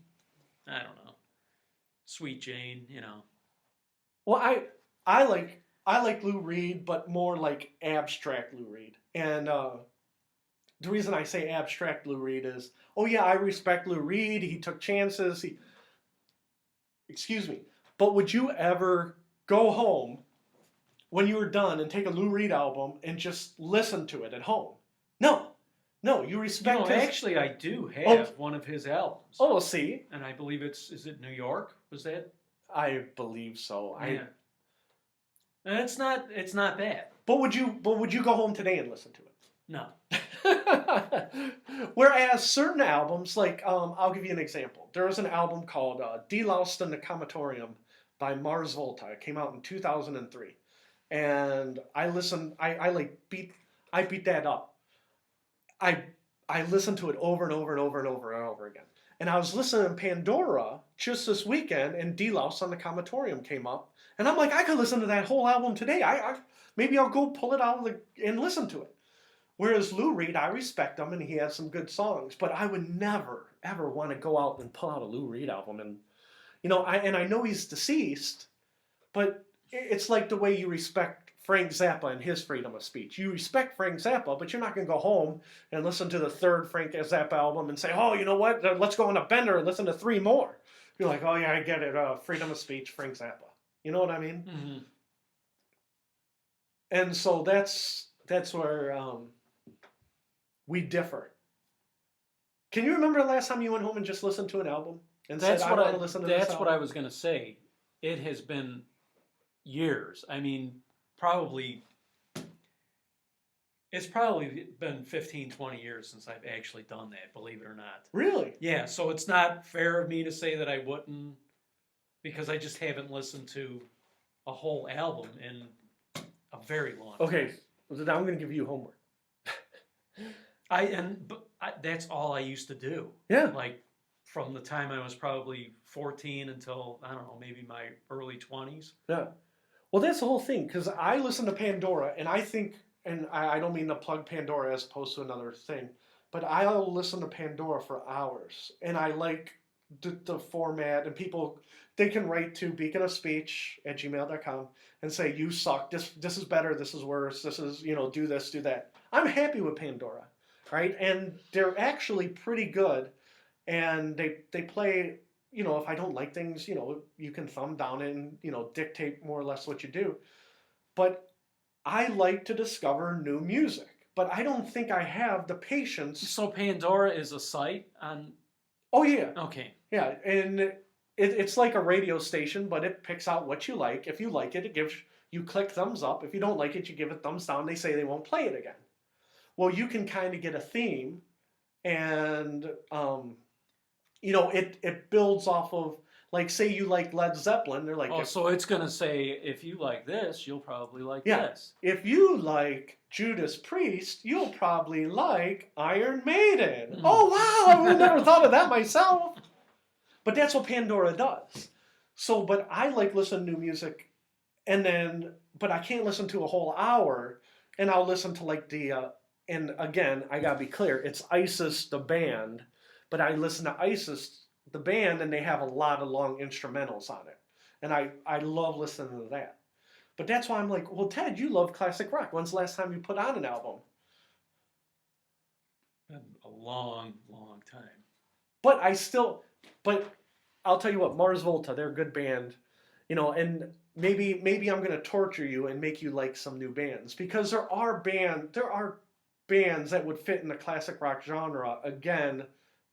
I don't know. Sweet Jane, Well, I like Lou Reed, but more like abstract Lou Reed. And the reason I say abstract Lou Reed is, oh yeah, I respect Lou Reed. He took chances. Excuse me. But would you ever go home when you were done and take a Lou Reed album and just listen to it at home? No. You respect his... Actually, I do have one of his albums. Oh, see? And I believe is it New York? Was that? I believe so. Yeah. And it's not bad. But would you go home today and listen to it? No. Whereas certain albums, like, I'll give you an example. There was an album called De-Loused in the Comatorium by Mars Volta. It came out in 2003. And I listened, I beat that up. I listened to it over and over and over and over and over again. And I was listening to Pandora just this weekend, and De-Loused on the Comatorium came up. And I'm like, I could listen to that whole album today. Maybe I'll go pull it out and listen to it. Whereas Lou Reed, I respect him, and he has some good songs, but I would never, ever want to go out and pull out a Lou Reed album. And, I know he's deceased, but it's like the way you respect Frank Zappa and his freedom of speech. You respect Frank Zappa, but you're not going to go home and listen to the third Frank Zappa album and say, oh, you know what, let's go on a bender and listen to 3 more. You're like, oh yeah, I get it, freedom of speech, Frank Zappa. You know what I mean? Mm-hmm. And so that's where... we differ. Can you remember the last time you went home and just listened to an album and said, I want to listen to this album? That's what I was going to say. It has been years. I mean, it's probably been 15, 20 years since I've actually done that, believe it or not. Really? Yeah, so it's not fair of me to say that I wouldn't, because I just haven't listened to a whole album in a very long time. Okay, so now I'm going to give you homework. That's all I used to do. Yeah. Like from the time I was probably 14 until, I don't know, maybe my early 20s. Yeah. Well, that's the whole thing, because I listen to Pandora, and I think, and I don't mean to plug Pandora as opposed to another thing, but I'll listen to Pandora for hours, and I like the format, and people, they can write to beaconofspeech@gmail.com and say, you suck, this is better, this is worse, this is, do this, do that. I'm happy with Pandora, right? And they're actually pretty good, and they play, if I don't like things, you can thumb down and, dictate more or less what you do. But I like to discover new music, but I don't think I have the patience. So Pandora is a site on... Oh, yeah. Okay. Yeah, and it's like a radio station, but it picks out what you like. If you like it, it gives you click thumbs up. If you don't like it, you give it thumbs down. They say they won't play it again. Well, you can kind of get a theme, and it builds off of, like, say you like Led Zeppelin. They're like, Oh, so it's gonna say if you like this, you'll probably like yeah, this. if you like Judas Priest, you'll probably like Iron Maiden. Mm. Oh wow, I would have never thought of that myself. But that's what Pandora does. So, but I like listening to new music, but I can't listen to a whole hour, and I'll listen to like and again, I gotta be clear, it's ISIS the band, but I listen to ISIS the band, and they have a lot of long instrumentals on it, and I love listening to that. But that's why I'm like, well, Ted, you love classic rock. When's the last time you put on an album? Been a long, long time. But but I'll tell you what, Mars Volta, they're a good band, and maybe I'm gonna torture you and make you like some new bands, because there are bands that would fit in the classic rock genre again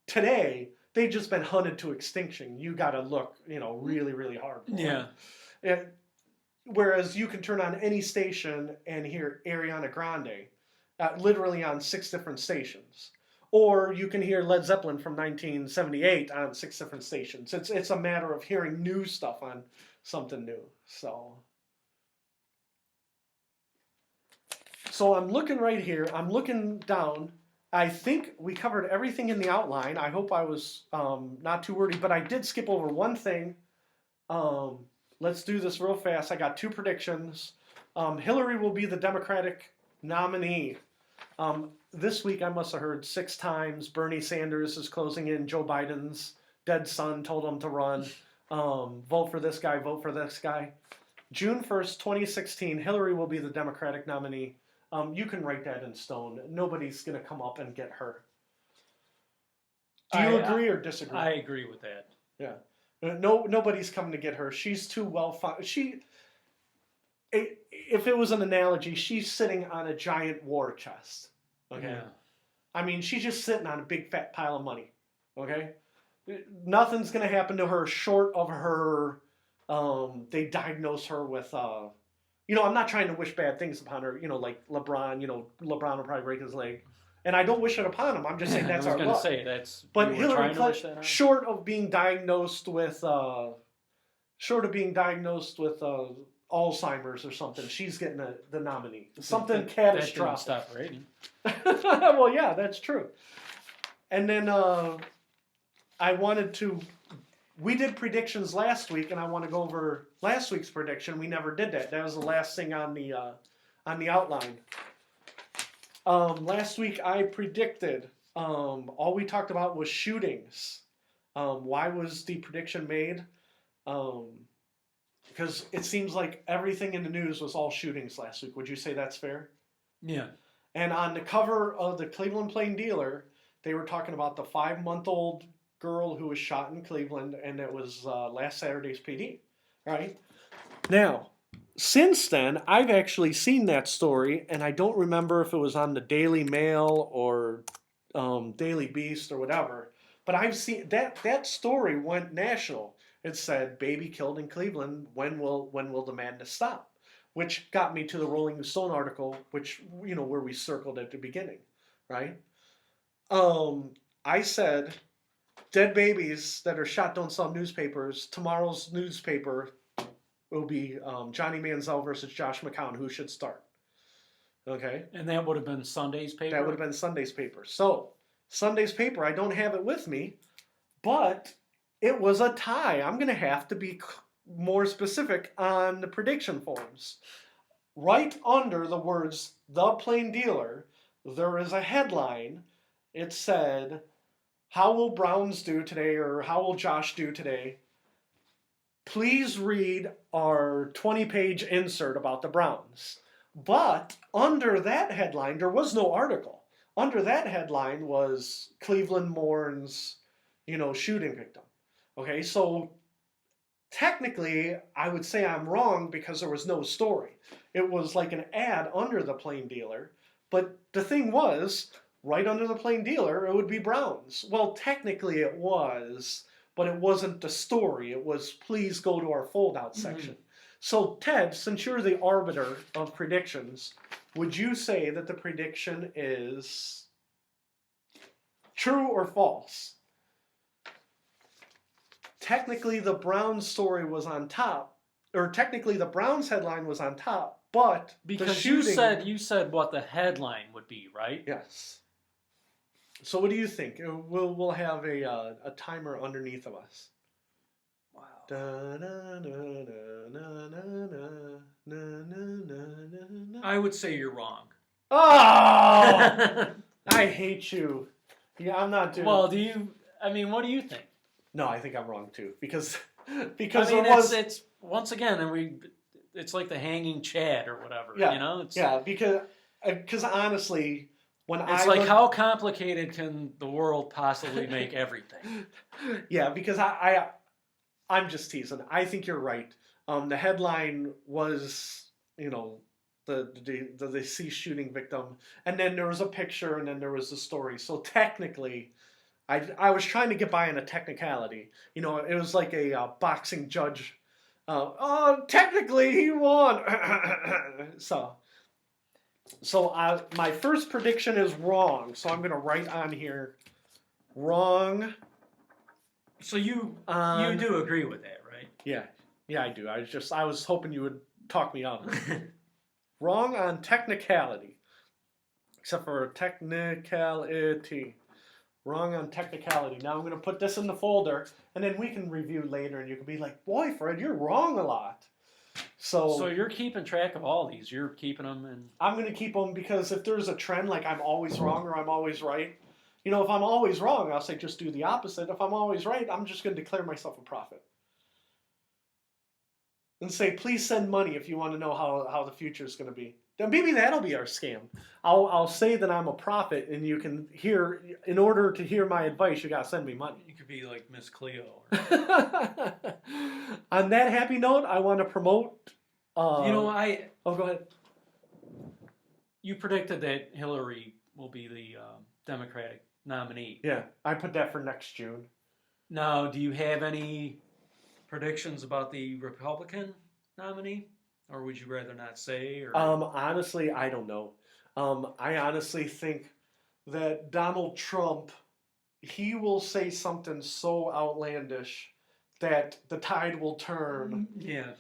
today. They've just been hunted to extinction. You got to look, really, really hard for Yeah. it. Whereas you can turn on any station and hear Ariana Grande, literally on 6 different stations. Or you can hear Led Zeppelin from 1978 on 6 different stations. It's a matter of hearing new stuff on something new. So I'm looking right here. I'm looking down. I think we covered everything in the outline. I hope I was not too wordy, but I did skip over one thing. Let's do this real fast. I got 2 predictions. Hillary will be the Democratic nominee. This week I must have heard 6 times Bernie Sanders is closing in. Joe Biden's dead son told him to run. Vote for this guy, vote for this guy. June 1st, 2016, Hillary will be the Democratic nominee. You can write that in stone. Nobody's going to come up and get her. Do you agree or disagree? I agree with that. Yeah. Nobody's coming to get her. She's too well if it was an analogy, she's sitting on a giant war chest. Okay. Yeah. I mean, she's just sitting on a big fat pile of money. Okay. Nothing's going to happen to her short of her. They diagnose her with. I'm not trying to wish bad things upon her. Like LeBron. LeBron will probably break his leg. And I don't wish it upon him. I'm just saying that's our luck. I was going to say that's. But Hillary Clinton, short of being diagnosed with Alzheimer's or something, she's getting the nominee. Something catastrophic. That didn't stop raining. Well, yeah, that's true. And then we did predictions last week, and I want to go over last week's prediction. We never did that. That was the last thing on the outline. Last week I predicted, all we talked about was shootings. Why was the prediction made? Because it seems like everything in the news was all shootings last week. Would you say that's fair? Yeah. And on the cover of the Cleveland Plain Dealer, they were talking about the 5-month-old girl who was shot in Cleveland, and it was last Saturday's PD, right? Now, since then, I've actually seen that story, and I don't remember if it was on the Daily Mail or Daily Beast or whatever, but I've seen that story went national. It said, "Baby killed in Cleveland. When will the madness stop?" Which got me to the Rolling Stone article, which where we circled at the beginning, right? I said, dead babies that are shot don't sell newspapers. Tomorrow's newspaper will be Johnny Manziel versus Josh McCown. Who should start? Okay. And that would have been Sunday's paper? That would have been Sunday's paper. So, Sunday's paper, I don't have it with me, but it was a tie. I'm going to have to be more specific on the prediction forms. Right under the words, "The Plain Dealer," there is a headline. It said, "How will Browns do today?" or "How will Josh do today? Please read our 20-page insert about the Browns." But under that headline, there was no article. Under that headline was Cleveland mourns, shooting victim. Okay, so technically, I would say I'm wrong because there was no story. It was like an ad under the Plain Dealer. But the thing was, right under the Plain Dealer, it would be Browns. Well, technically it was, but it wasn't the story. It was, please go to our fold-out section. So, Ted, since you're the arbiter of predictions, would you say that the prediction is true or false? Technically, the Browns story was on top, or technically the Browns headline was on top, but Because the shooting... you said what the headline would be, right? Yes. So what do you think? We'll have a timer underneath of us. Wow. I would say you're wrong. Oh! I hate you. Yeah, I'm not doing... Well, what do you think? No, I think I'm wrong too. Because I mean, there was... it's once again, it's like the hanging Chad or whatever, Yeah, you know? because honestly, when it's like, how complicated can the world possibly make everything? Yeah, because I'm just teasing. I think you're right. The headline was, the deceased shooting victim, and then there was a picture, and then there was the story. So technically, I was trying to get by on a technicality. It was like a boxing judge. Technically he won. So my first prediction is wrong. So I'm gonna write on here, wrong. So you do agree with that, right? Yeah, I do. I was hoping you would talk me out. Wrong on technicality, except for technicality. Wrong on technicality. Now I'm going to put this in the folder, and then we can review later, and you can be like, boy, Fred, you're wrong a lot. So you're keeping track of all these. You're keeping them, and I'm going to keep them because if there's a trend like I'm always wrong or I'm always right, if I'm always wrong, I'll say just do the opposite. If I'm always right, I'm just going to declare myself a prophet. And say, please send money if you want to know how the future is going to be. Then maybe that'll be our scam. I'll say that I'm a prophet, and you can hear, in order to hear my advice, you got to send me money. You could be like Miss Cleo. On that happy note, I want to promote... Oh, go ahead. You predicted that Hillary will be the Democratic nominee. Yeah, I put that for next June. Now, do you have any predictions about the Republican nominee? Or would you rather not say? Or... Honestly, I don't know. I honestly think that Donald Trump, he will say something so outlandish that the tide will turn. Yeah.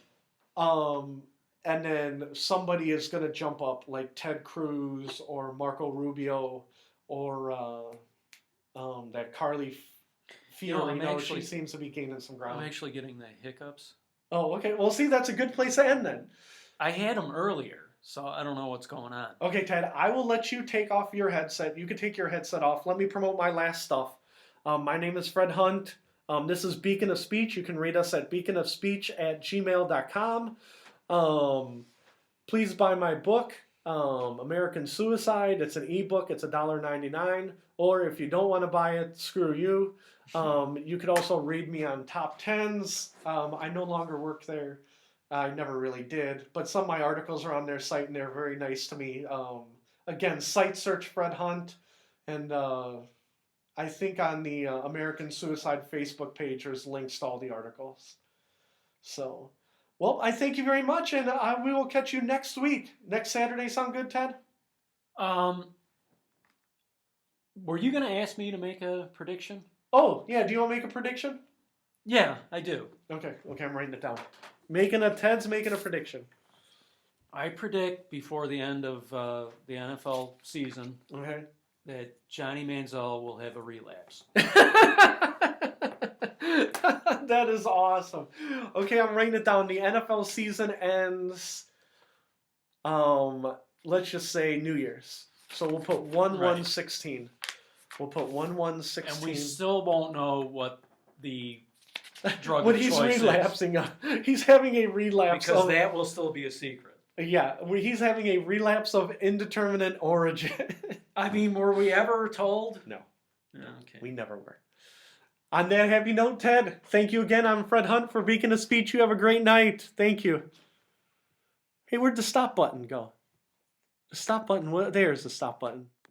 And then somebody is going to jump up, like Ted Cruz or Marco Rubio or that Carly Fiorina. She seems to be gaining some ground. I'm actually getting the hiccups. Oh, okay. Well, see, that's a good place to end then. I had them earlier, so I don't know what's going on. Okay, Ted, I will let you take off your headset. You can take your headset off. Let me promote my last stuff. My name is Fred Hunt. This is Beacon of Speech. You can read us at beaconofspeech@gmail.com. Please buy my book, American Suicide. It's an ebook. It's $1.99. Or if you don't want to buy it, screw you. You could also read me on Top Tens. I no longer work there. I never really did. But some of my articles are on their site, and they're very nice to me. Again, site search Fred Hunt. And I think on the American Suicide Facebook page, there's links to all the articles. So, well, I thank you very much, and we will catch you next week. Next Saturday sound good, Ted? Were you going to ask me to make a prediction? Oh, yeah. Do you want to make a prediction? Yeah, I do. Okay, I'm writing it down. Ted's making a prediction. I predict before the end of the NFL season that Johnny Manziel will have a relapse. That is awesome. Okay, I'm writing it down. The NFL season ends, let's just say New Year's. So we'll put 1/1/16. We'll put 1/1/16. And we still won't know what the drug what of he's choice relapsing on. He's having a relapse. Because that will still be a secret. Yeah, he's having a relapse of indeterminate origin. I mean, were we ever told? No. Okay. We never were. On that happy note, Ted, thank you again. I'm Fred Hunt for Beacon of Speech. You have a great night. Thank you. Hey, where'd the stop button go? The stop button, there's the stop button.